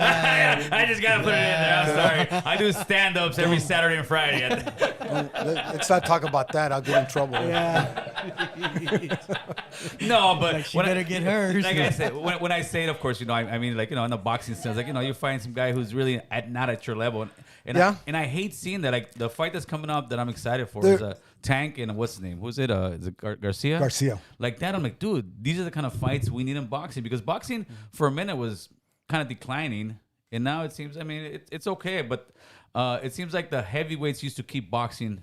I just gotta put it in there. I'm sorry. I do stand-ups every Saturday and Friday. Let's not talk about that. I'll get in trouble. Yeah. No, but she better get hers. Like I said, when I say it, of course, I mean, in the boxing sense, you find some guy who's really not at your level, and I hate seeing that. Like the fight that's coming up that I'm excited for is Tank and what's his name? Who's it? Is it Garcia? Garcia. Like that, I'm like, dude, these are the kind of fights we need in boxing, because boxing for a minute was kind of declining, and now it seems, it's okay, but it seems like the heavyweights used to keep boxing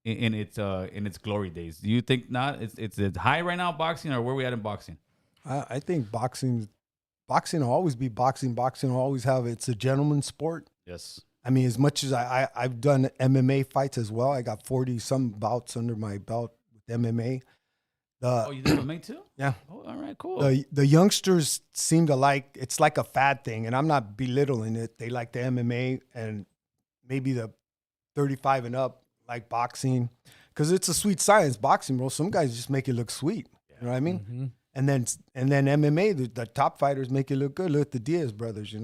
in its glory days. Do you think not? It's high right now, boxing, or where we at in boxing? I think boxing will always be boxing. Boxing will always have. It's a gentleman's sport. Yes. I mean, as much as I've done MMA fights as well. I got 40-some bouts under my belt with MMA. You did MMA too? Yeah. Oh, all right, cool. The youngsters seem to like, it's like a fad thing, and I'm not belittling it. They like the MMA, and maybe the 35 and up like boxing, because it's a sweet science, boxing, bro. Some guys just make it look sweet. You know what I mean? Mm-hmm. And then MMA, the top fighters make it look good. Look at the Diaz brothers,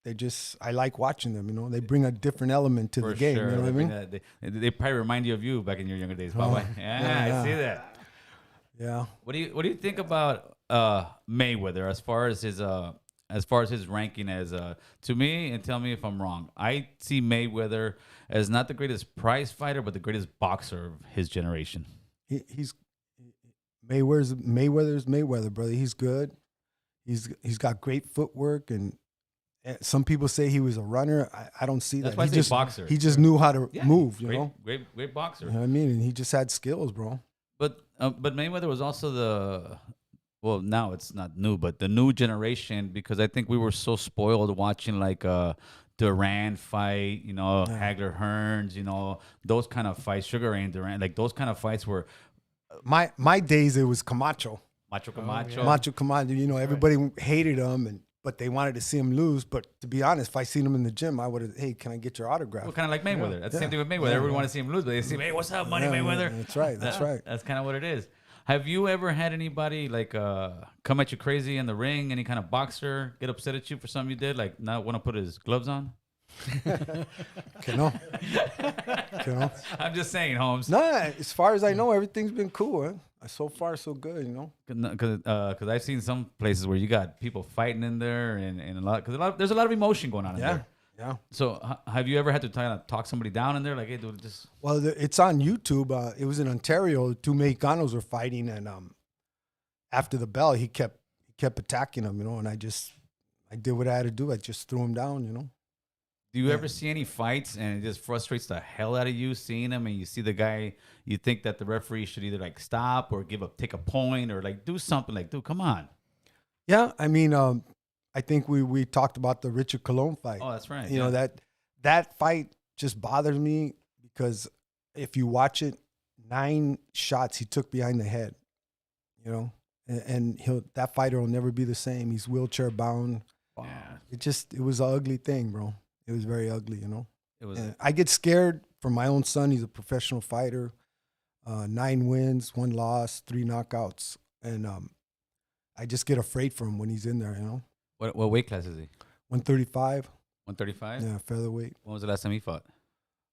they just, I like watching them, they bring a different element to the game. Sure. You know what I mean? They probably remind you of you back in your younger days, Popeye. I see that. Yeah. What do you think about Mayweather as far as his as far as his ranking as to me, and tell me if I'm wrong. I see Mayweather as not the greatest prize fighter, but the greatest boxer of his generation. He's Mayweather's Mayweather, brother. He's good. He's got great footwork, and some people say he was a runner. I don't see That's that. why He I say just boxer. He just knew how to move. You know, great boxer. You know what I mean? And he just had skills, bro. But Mayweather was also now it's not new, but the new generation, because I think we were so spoiled watching like Durant fight, Hagler Hearns, those kind of fights, Sugar Ray and Durant, like those kind of fights were my days. It was Camacho. Macho Camacho. Macho Camacho. Everybody hated him, but they wanted to see him lose. But to be honest, if I seen him in the gym, I would have. Hey, can I get your autograph? Well, kind of like Mayweather. That's the same thing with Mayweather. Everyone want to see him lose, but they see, hey, what's up, Money Mayweather? That's right. That's right. That's kind of what it is. Have you ever had anybody like come at you crazy in the ring? Any kind of boxer get upset at you for something you did, like not want to put his gloves on? No. I'm just saying, Holmes. No, as far as I know, everything's been cool. Huh? So far, so good. Because I've seen some places where you got people fighting in there, and there's a lot of emotion going on in there. Yeah. So have you ever had to kind of talk somebody down in there, like, hey, dude, just? Well, it's on YouTube. It was in Ontario. Two Mexicanos were fighting, and after the bell, he kept attacking him, and I did what I had to do. I just threw him down, Do you ever see any fights and it just frustrates the hell out of you seeing them, and you see the guy, you think that the referee should either like stop or take a point or like do something, like, dude, come on. Yeah, I mean, I think we talked about the Richard Colon fight. Oh, that's right. You know, that fight just bothers me because if you watch it, 9 shots he took behind the head, and that fighter will never be the same. He's wheelchair bound. Wow. It was an ugly thing, bro. It was very ugly, It was. I get scared for my own son. He's a professional fighter. 9 wins, 1 loss, 3 knockouts. And I just get afraid for him when he's in there, What weight class is he? 135. 135? Yeah, featherweight. When was the last time he fought?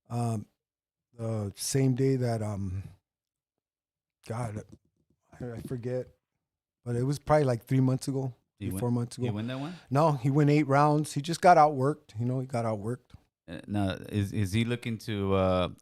The same day that, God, I forget. But it was probably like 3 months ago. 4 months ago. You win that one? No, he went 8 rounds. He just got outworked. He got outworked. Now, is he looking to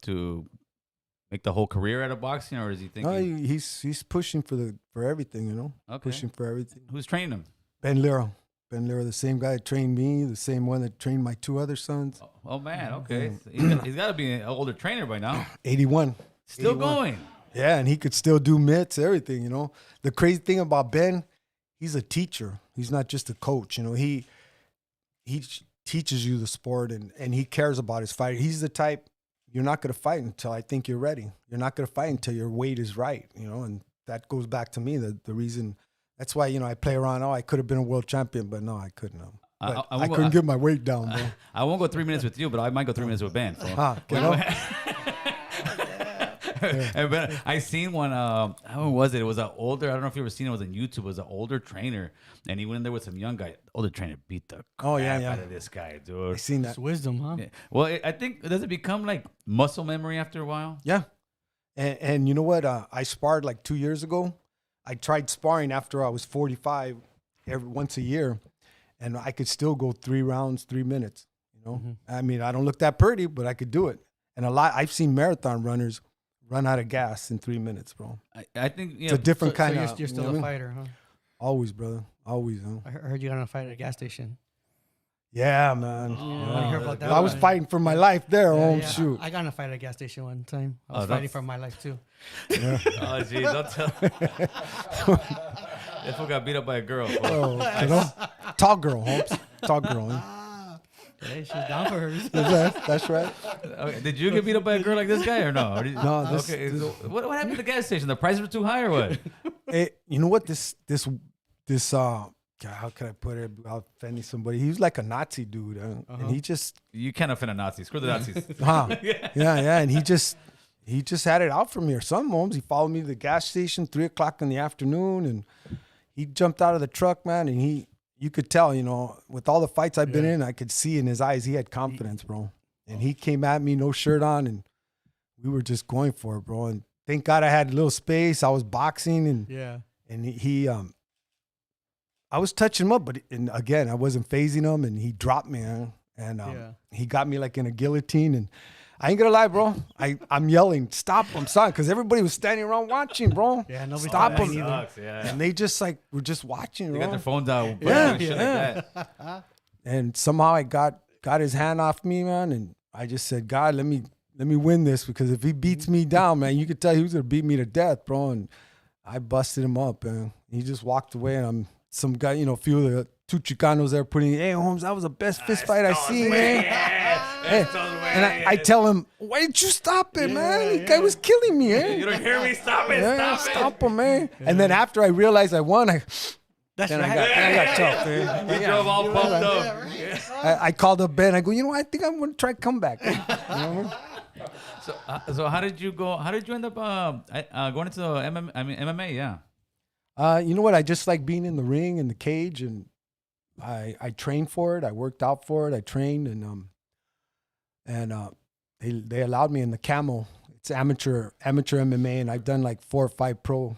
make the whole career out of boxing, or is he thinking? No, he's pushing for everything. Okay. Pushing for everything. Who's training him? Ben Lira, the same guy that trained me, the same one that trained my 2 other sons. Oh man, okay. He's got to be an older trainer by now. 81. Still 81. going. Yeah, and he could still do mitts, everything. The crazy thing about Ben, he's a teacher. He's not just a coach. He teaches you the sport, and he cares about his fight. He's the type, you're not going to fight until I think you're ready. You're not going to fight until your weight is right, and that goes back to me, the reason. That's why, I play around. Oh, I could have been a world champion, but no, I couldn't have. I couldn't get my weight down, bro. I won't go 3 minutes with you, but I might go 3 minutes with Ben. So. And Ben, I seen one. How was it? It was an older. I don't know if you ever seen it. It was on YouTube. It was an older trainer, and he went in there with some young guy. Older trainer beat the crap out of this guy, dude. I seen that. It's wisdom, huh? Yeah. Well, I think, does it become like muscle memory after a while? Yeah, and you know what? I sparred like 2 years ago. I tried sparring after I was 45, once a year, and I could still go 3 rounds, 3 minutes. I mean, I don't look that pretty, but I could do it. And I've seen marathon runners run out of gas in 3 minutes, bro. I think it's a different kind of. You're still a fighter, huh? Always, brother. Always. Huh? I heard you got in a fight at a gas station. Yeah, man. I heard about that. I was fighting for my life there. Shoot. I got in a fight at a gas station one time. I was fighting for my life too. Yeah. Oh, geez, don't tell. That fool got beat up by a girl. Tall girl, Holmes. Tall girl. Huh? Hey, she's down for hers. That's right. Okay. Did you get beat up by a girl like this guy or no? No. So what happened to the gas station? The prices were too high or what? Hey, you know what? This how can I put it without offending somebody? He was like a Nazi dude, and he just You can't offend a Nazi. Screw the Nazis. yeah, and he just had it out for me or something. Holmes, he followed me to the gas station 3:00 in the afternoon, and he jumped out of the truck, man, and you could tell, with all the fights I've been in, I could see in his eyes he had confidence, bro. And he came at me, no shirt on, and we were just going for it, bro. And thank God I had a little space. I was boxing, and he I was touching him up, but again, I wasn't phasing him, and he dropped me, and he got me like in a guillotine, and I ain't gonna lie, bro. I'm yelling, stop him, son, because everybody was standing around watching, bro. Yeah, nobody stop him. Sucks, yeah. And they just like were just watching. They bro. got their phones out. Yeah, Shit like that. And somehow I got his hand off me, man, and I just said, God, let me win this, because if he beats me down, man, you could tell he was gonna beat me to death, bro. And I busted him up, and he just walked away. And I'm some guy, a few of the two Chicanos there putting, hey, Holmes, that was the best fist fight I seen, man. Hey, and I tell him, why didn't you stop it, man? The guy was killing me, eh? You don't hear me? Stop it! Stop him, man. And then after I realized I won, I got tough, man. He drove all pumped up. I called up Ben. I go, I think I'm gonna try to come back. So how did you go? How did you end up going into MMA? Yeah. You know what? I just like being in the ring, in the cage, and I trained for it. I worked out for it. I trained, and they allowed me in the Camel. It's amateur MMA, and I've done like 4 or 5 pro.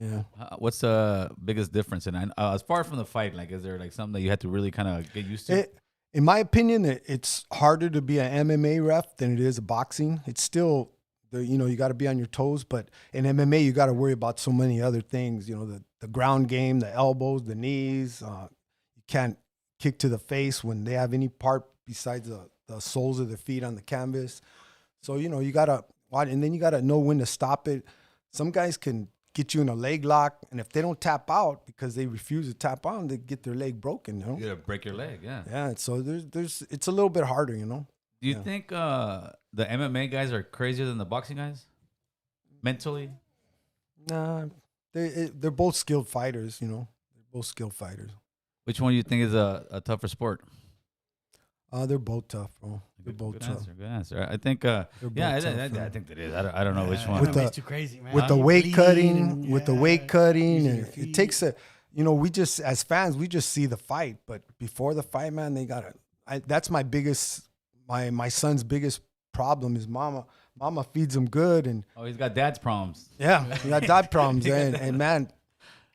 Yeah. What's the biggest difference? And as far from the fight, like, is there like something that you had to really kind of get used to? In my opinion, it's harder to be an MMA ref than it is a boxing. It's still, you got to be on your toes, but in MMA, you got to worry about so many other things. The ground game, the elbows, the knees. You can't kick to the face when they have any part besides the soles of their feet on the canvas. So, you got to watch, and then you got to know when to stop it. Some guys can get you in a leg lock, and if they don't tap out because they refuse to tap out, they get their leg broken. You gotta break your leg, yeah. Yeah, so there's it's a little bit harder, Do you think the MMA guys are crazier than the boxing guys, mentally? Nah, they're both skilled fighters. They're both skilled fighters. Which one do you think is a tougher sport? They're both tough, bro. They're both tough. Good answer. I think, I think that is. I don't know which one. It's too crazy, man. With the weight cutting, and it takes we just, as fans, we just see the fight, but before the fight, man, they gotta. That's my son's biggest problem is mama. Mama feeds him good, and he's got dad's problems. Yeah, he got dad problems, and man.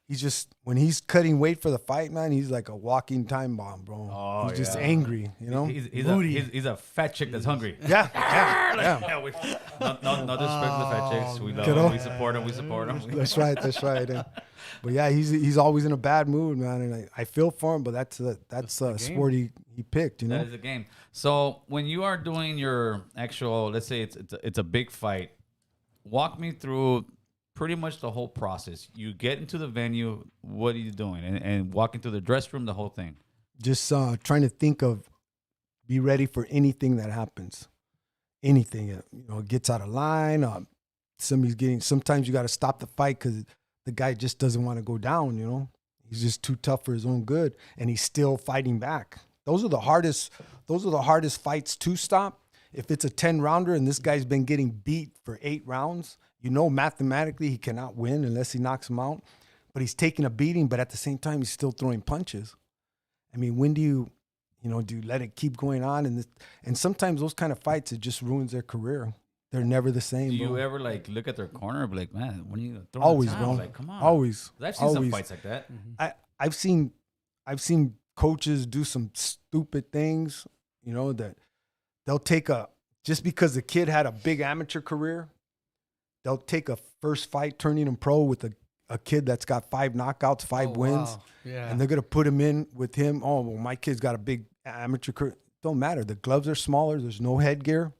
He's just, when he's cutting weight for the fight, man, he's like a walking time bomb, bro. He's just angry, He's a fat chick that's hungry. Yeah. No disrespect to the fat chicks. We love him. We support him. That's right. But yeah, he's always in a bad mood, man. And I feel for him, but that's a sport he picked, That is a game. So when you are doing your actual, let's say it's a big fight, walk me through pretty much the whole process. You get into the venue, what are you doing? And walk into the dress room, the whole thing. Just trying to think of, be ready for anything that happens. Anything, it gets out of line. Sometimes you got to stop the fight because the guy just doesn't want to go down, He's just too tough for his own good, and he's still fighting back. Those are the hardest fights to stop. If it's a 10-rounder and this guy's been getting beat for 8 rounds, mathematically he cannot win unless he knocks him out. But he's taking a beating, but at the same time, he's still throwing punches. I mean, when do you let it keep going on? And sometimes those kind of fights, it just ruins their career. They're never the same. Do you ever look at their corner and be like, man, when are you throwing always, the bro? Like, come on. Always. I've seen some fights like that. I've seen coaches do some stupid things, that they'll take just because the kid had a big amateur career, they'll take a first fight turning him pro with a kid that's got 5 knockouts, 5 wins. Wow. Yeah. And they're going to put him in with him. Oh, well, my kid's got a big amateur career. Don't matter. The gloves are smaller. There's no headgear.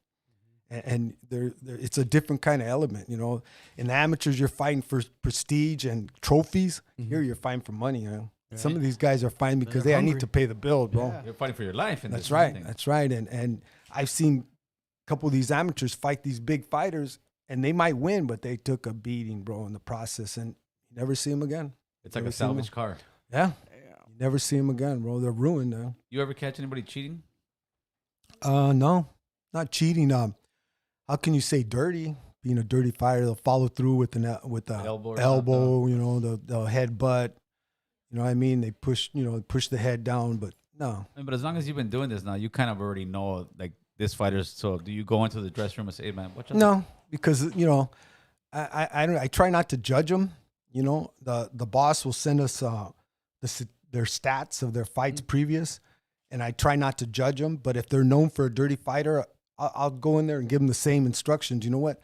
And it's a different kind of element, In the amateurs, you're fighting for prestige and trophies. Here, you're fighting for money, Yeah. Some of these guys are fighting because I need to pay the bill, bro. Yeah. You're fighting for your life. That's right. That's right. And I've seen a couple of these amateurs fight these big fighters, and they might win, but they took a beating, bro, in the process, and you never see them again. It's like a salvage car. Yeah. You never see them again, bro. They're ruined now. You ever catch anybody cheating? No, not cheating. How can you say dirty? Being a dirty fighter, they'll follow through with the elbow, the headbutt. You know what I mean? They push the head down, but no. But as long as you've been doing this now, you kind of already know, like, this fighter's. So do you go into the dressing room and say, hey, man, what's up? No, because, I try not to judge them. The boss will send us the their stats of their fights previous, and I try not to judge them. But if they're known for a dirty fighter, I'll go in there and give them the same instructions. You know what?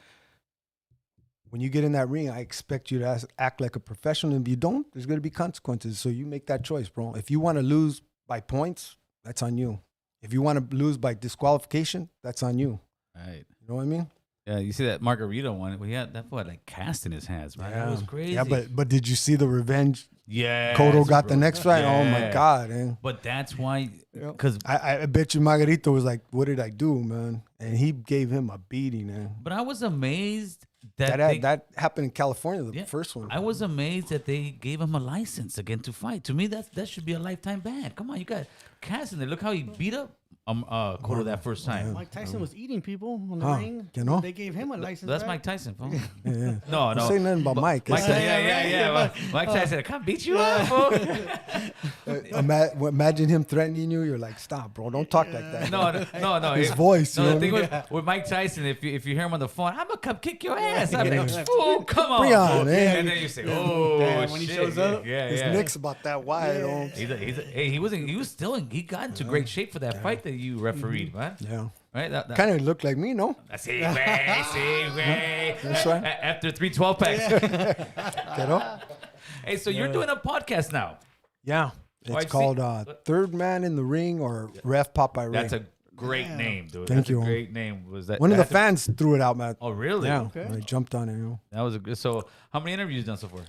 When you get in that ring, I expect you to act like a professional. And if you don't, there's going to be consequences. So you make that choice, bro. If you want to lose by points, that's on you. If you want to lose by disqualification, that's on you. Right. You know what I mean? Yeah, you see that Margarita one? We had that boy like cast in his hands, man. That was crazy. Yeah, but did you see the revenge? Yeah. Cotto got the next fight. Yeah. Oh my God, man. But that's why, because I bet you Margarito was like, "What did I do, man?" And he gave him a beating, man. But I was amazed that That happened in California, the first one. I was amazed that they gave him a license again to fight. To me, that should be a lifetime ban. Come on, you got Cass in there. Look how he beat up Cotto that first time. Mike Tyson was eating people on the Huh, ring. you know? They gave him a license. That's back. Mike Tyson, fool. Yeah. No, Don't say nothing about Mike. Mike It's- yeah. Mike Tyson, I can't beat you up, fool. Imagine him threatening you. You're like, "Stop, bro! Don't talk like that." No. His voice, No, you the know thing what I mean? with Mike Tyson, if you hear him on the phone, I'm gonna come kick your ass. I'm like, fool, come on, Bring on, fool. man. And then you say, oh, Damn, when he shit. shows up, His nick's about that wide. Hey, he got into great shape for that fight that you refereed, man. Yeah. Right? That, Kind of looked like me, no? see, way. That's right. After 312 packs. You know? Hey, so you're doing a podcast now. Yeah. Oh, I It's see. called Third Man in the Ring or Ref Popeye Ray. That's a great name, dude. Thank That's you. a great name. Was that One of the that- fans threw it out, man. Oh, really? Yeah. Okay. I jumped on it, you know. That was a good. So, how many interviews done so far?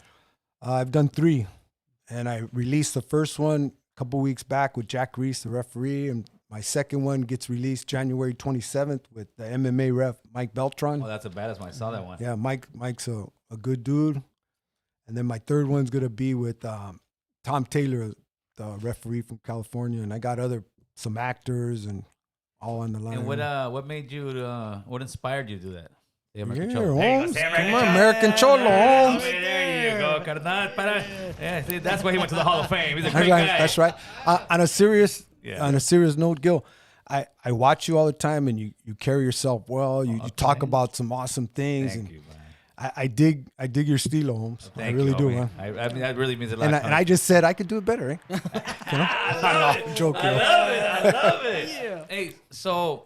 I've done 3, and I released the first one a couple weeks back with Jack Reese, the referee, and my second one gets released January 27th with the MMA ref Mike Beltran. Oh, that's a badass one. I saw that one. Yeah, Mike's a good dude. And then my third one's gonna be with Tom Taylor, the referee from California, and I got some actors and all on the line. And what made you? What inspired you to do that? The Yeah, American Cholo. Holmes. Come on, American Cholo, Holmes. There you go, carnal. Yeah, see, that's why he went to the Hall of Fame. He's a That's great right. guy. That's right. On a serious note, Gil, I watch you all the time, and you carry yourself well. You talk about some awesome things, Thank and you, man. I dig your stilo, Holmes. Thank I really you, do, homie. man. I mean, that really means a lot. And I just said I could do it better, eh? You know? I'm joking. I love it. Yeah. Hey, so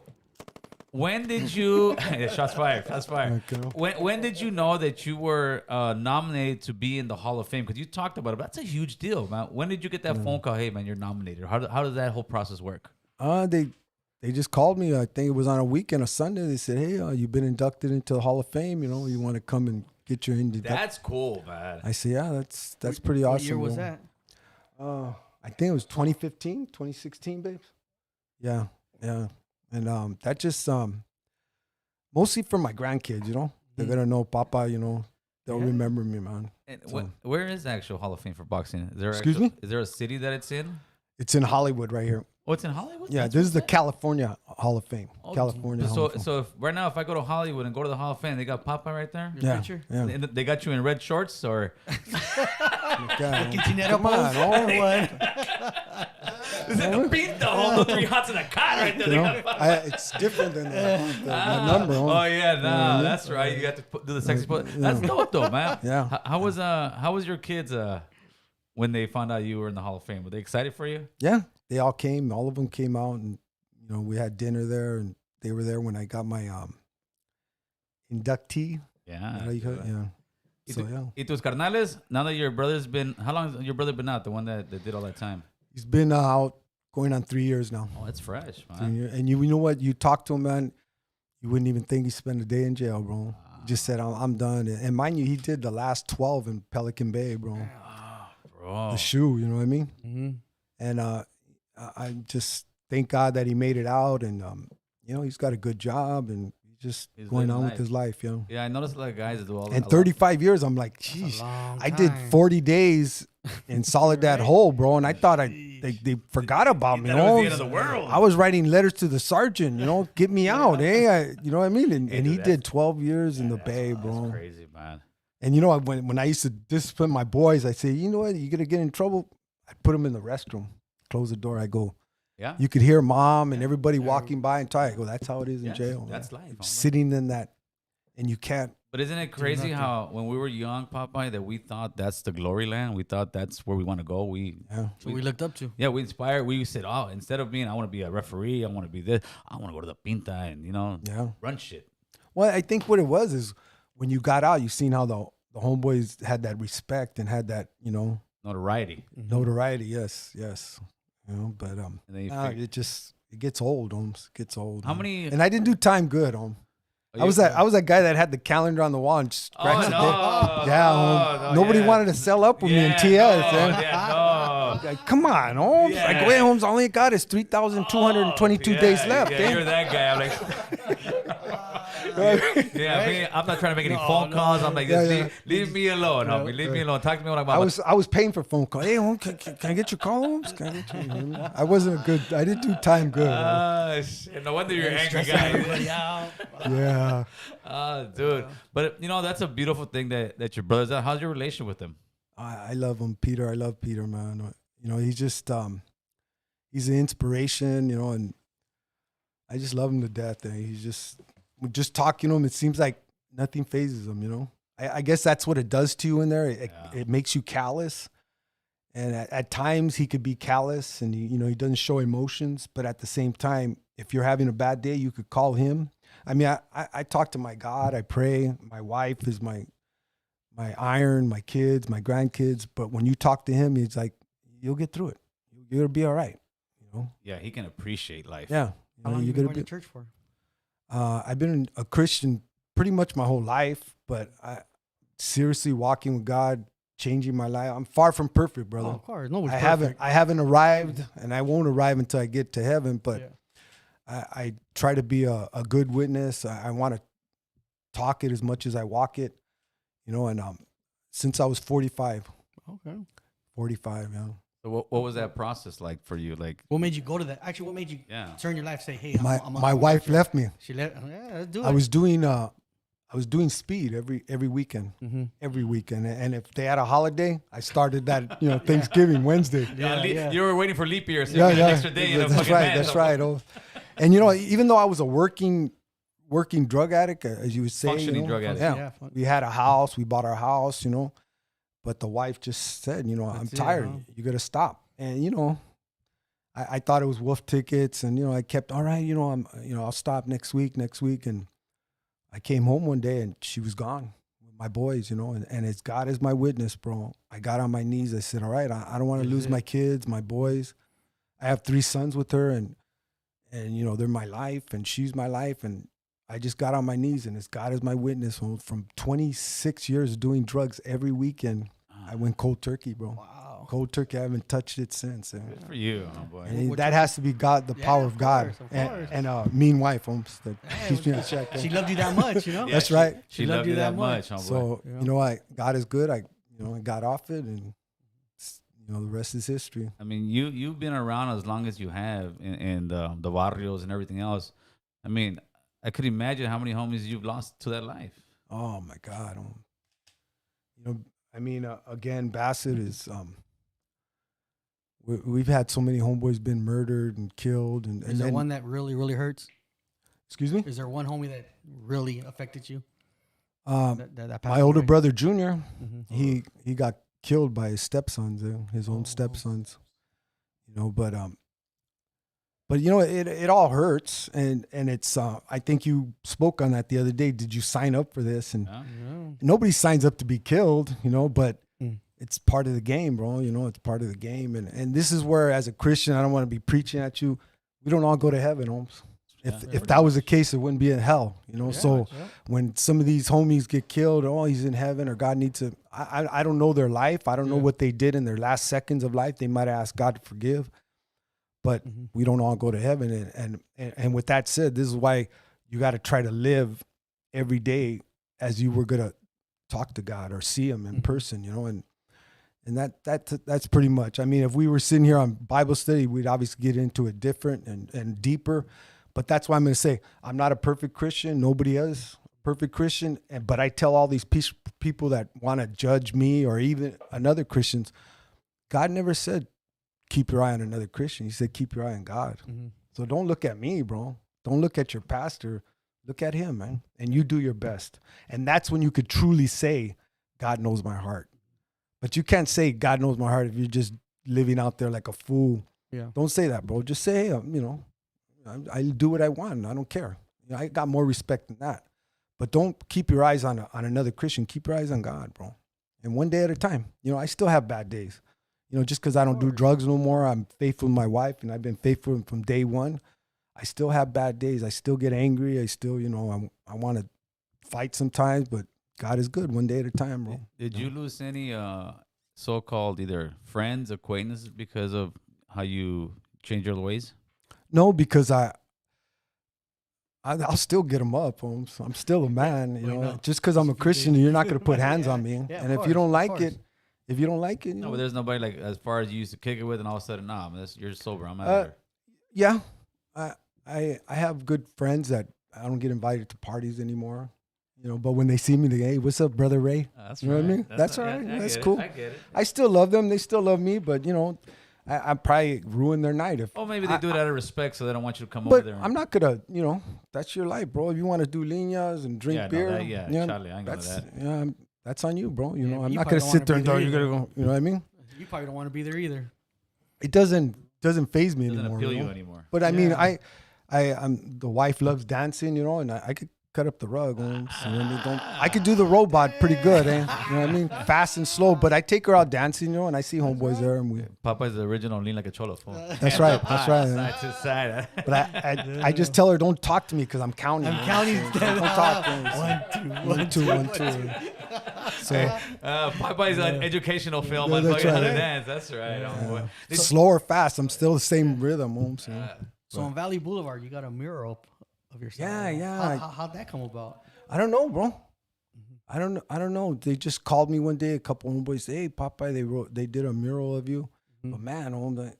when did you? Shots fired. Shots fired. Okay. When did you know that you were nominated to be in the Hall of Fame? Because you talked about it. But that's a huge deal, man. When did you get that phone call? Hey, man, you're nominated. How does that whole process work? They just called me. I think it was on a weekend, a Sunday. They said, "Hey, you've been inducted into the Hall of Fame. You know, you want to come and get your induction?" That's cool, man. I said, "Yeah, that's pretty awesome." What year was bro." that? I think it was 2015, 2016, babes. Yeah. And that just mostly for my grandkids, you know. They're gonna know Papa, you know. They'll remember me, man. And So- where is the actual Hall of Fame for boxing? Is there Excuse me? Is there a city that it's in? It's in Hollywood right here. Oh, it's in Hollywood? Yeah, That's this is the what's California Hall of Fame. that? California Hall So of Fame. so if right now if I go to Hollywood and go to the Hall of Fame, they got Popeye right there. Yeah, picture? yeah. And they got you in red shorts or God, Quinceañera come on, pose? oh, is it the pinta? Hold the 3 hots in a cot right there. you They know, got Popeye. it's different than the number. Oh Oh, yeah, no, that's right. You got to do the sexy pose. That's dope though, man. Yeah. How was your kids when they found out you were in the Hall of Fame? Were they excited for you? Yeah, they all came. All of them came out, and you know, we had dinner there, and they were there when I got my inductee. Yeah. Yeah. So yeah, Y tus carnales, now that your brother's been, how long has your brother been out? The one that did all that time? he's been out going on 3 years now. Oh, that's fresh, 3 man. years. And you know what? You talk to him, man. You wouldn't even think he spent a day in jail, bro. He just said, I'm done. And mind you, he did the last 12 in Pelican Bay, bro. Bro. The shoe, you know what I mean? Mm-hmm. And I just thank God that he made it out, and you know, he's got a good job, and he's going living on with life. his life, you know. Yeah, I noticed a lot of guys that do all that. And 35 years, I'm like, geez, long I did time. 40 days in Soledad Hole, bro, and I thought they forgot about me. That You was know? the end of the world. I was writing letters to the sergeant, you know, get me out, you know what I mean? And Hey, he dude, did 12 years in the Bay, That's bro. crazy, man. And you know, when I used to discipline my boys, I say, you know what, you're gonna get in trouble. I put them in the restroom, close the door. I go, Yeah. you could hear mom and everybody walking by and talking. I go, that's how it is in Yes, jail. that's man. life. Sitting in that, and you can't But isn't it crazy how when we were young, Popeye, that we thought that's the glory land? We thought that's where we want to go. So we looked up to. Yeah, we inspired. We said, oh, instead of being, I want to be a referee, I want to be this, I want to go to the Pinta and, run shit. Well, I think what it was is when you got out, you seen how the homeboys had that respect and had that, Notoriety. notoriety. Yes. But And then you it gets old, Holmes. It gets old. How many? And I didn't do time good, Holmes. I was that guy that had the calendar on the wall and just scratched the day. Yeah, nobody wanted to sell up with me in TS. Like, come on, Holmes. Yeah. Like, wait, Holmes, all I got is 3,222 days left. Yeah, you're that guy. I'm like, I'm not trying to make any phone calls. I'm like, leave me alone, homie. Leave me alone. Talk to me like I was paying for phone calls. Hey, Holmes, can I get your call, Holmes? Can I get you? I wasn't good. I didn't do time good. No wonder you're an angry guy. Yeah. Dude. But that's a beautiful thing that your brothers are. How's your relationship with them? I love him, Peter. I love Peter, man. He's just he's an inspiration, and I just love him to death. He's just talking to him. It seems like nothing phases him. I guess that's what it does to you in there. It makes you callous, and at times he could be callous, and he doesn't show emotions. But at the same time, if you're having a bad day, you could call him. I mean, I talk to my God. I pray. My wife is my iron, my kids, my grandkids. But when you talk to him, he's like, you'll get through it. You're gonna be all right. Yeah, he can appreciate life. Yeah. How long have you been going to church for? I've been a Christian pretty much my whole life, but I seriously walking with God, changing my life. I'm far from perfect, brother. Oh, of course, nobody's I perfect. haven't arrived, and I won't arrive until I get to heaven. But I try to be a good witness. I want to talk it as much as I walk it, And since I was 45. Okay. 45, yeah. So what was that process like for you? Like, what made you go to that? Actually, what made you turn your life? Say, hey, my wife left me. She left. Yeah, let's do it. I was doing speed every weekend, every weekend, and if they had a holiday, I started that Thanksgiving Wednesday. You were waiting for leap year, so you had an extra day. That's right. That's right. Oh. And even though I was a working drug addict, as you would say, functioning drug addict, we had a house, we bought our house, but the wife just said, I'm tired. You got to stop. And I thought it was wolf tickets, and I kept all right. I'll stop next week, and I came home one day and she was gone with my boys, and it's God is my witness, bro. I got on my knees. I said, all right, I don't want to lose my kids, my boys. I have 3 sons with her, and they're my life, and she's my life, and I just got on my knees, and it's God is my witness. From 26 years doing drugs every weekend, I went cold turkey, bro. Wow. Cold turkey. I haven't touched it since. Good for you, oh boy. And that has to be God, the power of God, and a mean wife, Holmes, that keeps me in check. She loved you that much, That's right. She loved you that much, oh boy. So God is good. I got off it, and the rest is history. I mean, you've been around as long as you have in the barrios and everything else. I mean, I could imagine how many homies you've lost to that life. Oh my God. Again, Bassett is. We've had so many homeboys been murdered and killed, and is there one that really, really hurts? Excuse me? Is there one homie that really affected you? My older brother, Junior, he got killed by his stepsons, his own stepsons. But it all hurts, and it's. I think you spoke on that the other day. Did you sign up for this? And nobody signs up to be killed, but it's part of the game, bro. It's part of the game, and this is where, as a Christian, I don't want to be preaching at you. We don't all go to heaven, Holmes. If that was the case, it wouldn't be in hell, when some of these homies get killed, he's in heaven, or God needs to. I don't know their life. I don't know what they did in their last seconds of life. They might have asked God to forgive. But we don't all go to heaven. And with that said, this is why you got to try to live every day as you were going to talk to God or see him in person, and that's pretty much. I mean, if we were sitting here on Bible study, we'd obviously get into it different and deeper. But that's why I'm going to say I'm not a perfect Christian. Nobody is a perfect Christian. But I tell all these people that want to judge me or even another Christians, God never said, keep your eye on another Christian. He said, keep your eye on God. So don't look at me, bro. Don't look at your pastor. Look at him, man. And you do your best. And that's when you could truly say, God knows my heart. But you can't say God knows my heart if you're just living out there like a fool. Yeah. Don't say that, bro. Just say, I do what I want. I don't care. I got more respect than that. But don't keep your eyes on another Christian. Keep your eyes on God, bro. And one day at a time. I still have bad days. Just because I don't do drugs no more, I'm faithful to my wife, and I've been faithful from day one. I still have bad days. I still get angry. I still, I want to fight sometimes, but God is good one day at a time, bro. Did you lose any so-called either friends, acquaintances because of how you change your ways? No, because I'll still get them up. Holmes. I'm still a man, Just because I'm a Christian, you're not going to put hands on me. Yeah, and if you don't like it, No, but there's nobody like as far as you used to kick it with, and all of a sudden, you're sober. I'm out here. Yeah, I have good friends that I don't get invited to parties anymore. But when they see me, they hey, what's up, brother Ray? That's you know what I mean? That's all right. That's cool. I get it. I still love them. They still love me, but I probably ruin their night if. Oh, maybe they do it out of respect, so they don't want you to come but over there. I'm not gonna, that's your life, bro. If you want to do liñas and drink beer, Charlie, I ain't gonna do that. Yeah, that's on you, bro. I'm you not probably gonna don't sit there wanna and be you there gotta go. You know what I mean? You probably don't want to be there either. It doesn't phase me It doesn't anymore. appeal you anymore. But I mean, I'm the wife loves dancing, and I could cut up the rug. I could do the robot pretty good, eh? You know what I mean? Fast and slow, but I take her out dancing, and I see homeboys there, and we. Popeye's the original lean like a cholo. That's right. That's right. Side to side. But I just tell her don't talk to me because I'm counting. I'm counting. Don't talk to me. 1, 2, 1, 2. So Popeye's an educational film Yeah, on that's how to right. dance. That's right. slow or fast, I'm still the same rhythm, Holmes. So on Valley Boulevard, you got a mural up of yourself. Yeah. How'd that come about? I don't know, bro. I don't know. They just called me one day. A couple of homeboys say, "Hey, Popeye, they did a mural of you." But man, Holmes, am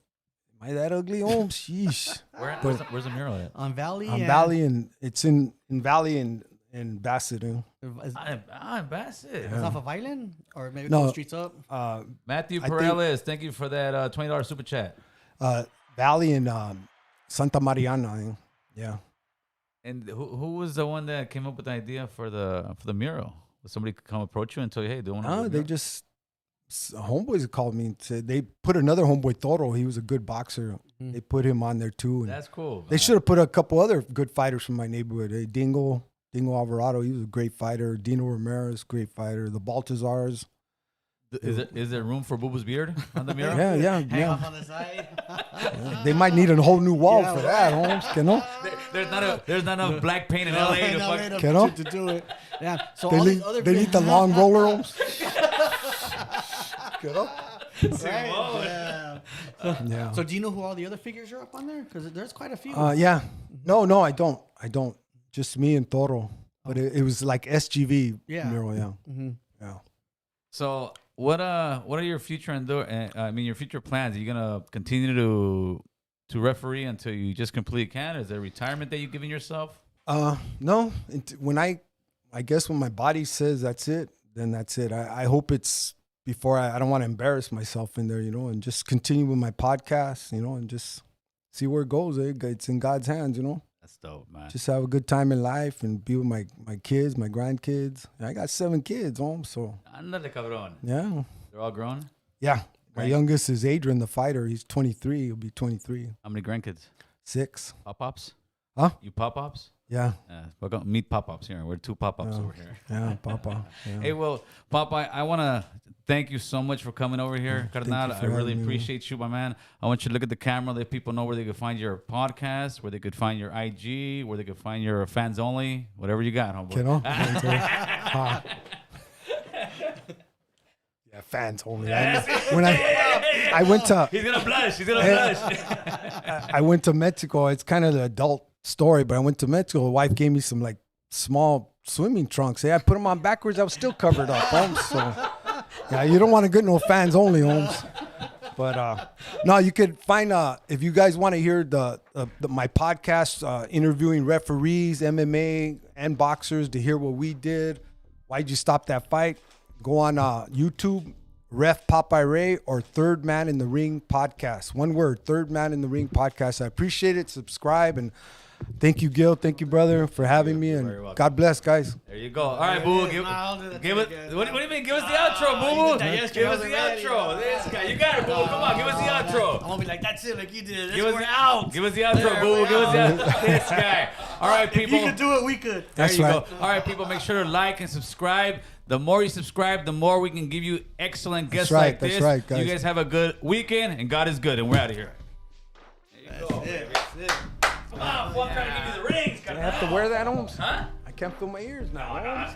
I that ugly, Holmes? Sheesh. Where's the mural at? On Valley. Valley, and it's in Valley and Bassett. I'm Bassett. It's off of Island, or maybe No. a couple streets up. Matthew I think- Perales, thank you for that $20 super chat. Valley and Santa Mariana. Yeah. And who was the one that came up with the idea for the mural? Did somebody come approach you and tell you, hey, do you want to? No, they just homeboys called me and said they put another homeboy Toro. He was a good boxer. They put him on there too. And That's cool. they should have put a couple other good fighters from my neighborhood. Hey, Dingo Alvarado, he was a great fighter. Dino Ramirez, great fighter. The Baltazars. Is there room for Boo Boo's beard on the mural? Hang off on the side. They might need a whole new wall for that, Holmes. Que no? There's not enough black paint in LA to fuck. Que no? to do it. Yeah. So They all these need, other they need the long roller, Holmes. Que no? Right? Yeah. So do you know who all the other figures are up on there? Because there's quite a few. Yeah. No, I don't. Just me and Toro. But it was like SGV mural, yeah. Mm-hmm. Yeah. So what are your future your future plans? Are you gonna continue to referee until you just complete Canada? Is there retirement that you're giving yourself? No. When I guess when my body says that's it, then that's it. I hope it's before I don't want to embarrass myself in there, and just continue with my podcast, and just see where it goes. It's in God's hands, That's dope, man. Just have a good time in life and be with my kids, my grandkids. I got 7 kids, so. Ándale, cabrón. Yeah. They're all grown? Yeah. My Right. youngest is Adrian, the fighter. He's 23. He'll be 23. How many grandkids? 6. Pop-pops? Huh? You pop-pops? Yeah. Welcome, meet pop-ups here. We're 2 pop-ups over here. Yeah, Papa. Yeah. Hey, well, Popeye, I want to thank you so much for coming over here, thank Carnal. you for I really having me. appreciate you, my man. I want you to look at the camera, let people know where they could find your podcast, where they could find your IG, where they could find your fans only, whatever you got, homeboy. You know? Yeah, fans only. When I went to He's going to blush. He's going to blush. I went to Mexico. It's kind of the adult story, but I went to Mexico. The wife gave me some like small swimming trunks. I put them on backwards. I was still covered up, Holmes. So yeah, you don't want to get no fans only, Holmes. But no, you could find if you guys want to hear my podcast interviewing referees, MMA, and boxers to hear what we did. Why'd you stop that fight? Go on YouTube, Ref Popeye Ray, or Third Man in the Ring podcast. One word, Third Man in the Ring podcast. I appreciate it. Subscribe, and Thank you, Gil. Thank you, brother, for having me. very And welcome. God bless, guys. There you go. All right, Boo. Give us. What do you mean? Give us the outro, Boo. Give us the outro. This guy. You got it, Boo. Come on. Give us the outro. I'm gonna be like, that's it, like you did. Give us We're the out. Give us the outro, Boo. Give us the outro. This guy. All right, people. If you could do it, we could. There That's you right. go. All right, people, make sure to like and subscribe. The more you subscribe, the more we can give you excellent guests right, like this. that's right, guys. You guys have a good weekend, and God is good, and we're out of here. That's it. Come on, I'm trying to give you the rings. I have to wear that, Holmes. Huh? I can't feel my ears now. Holmes.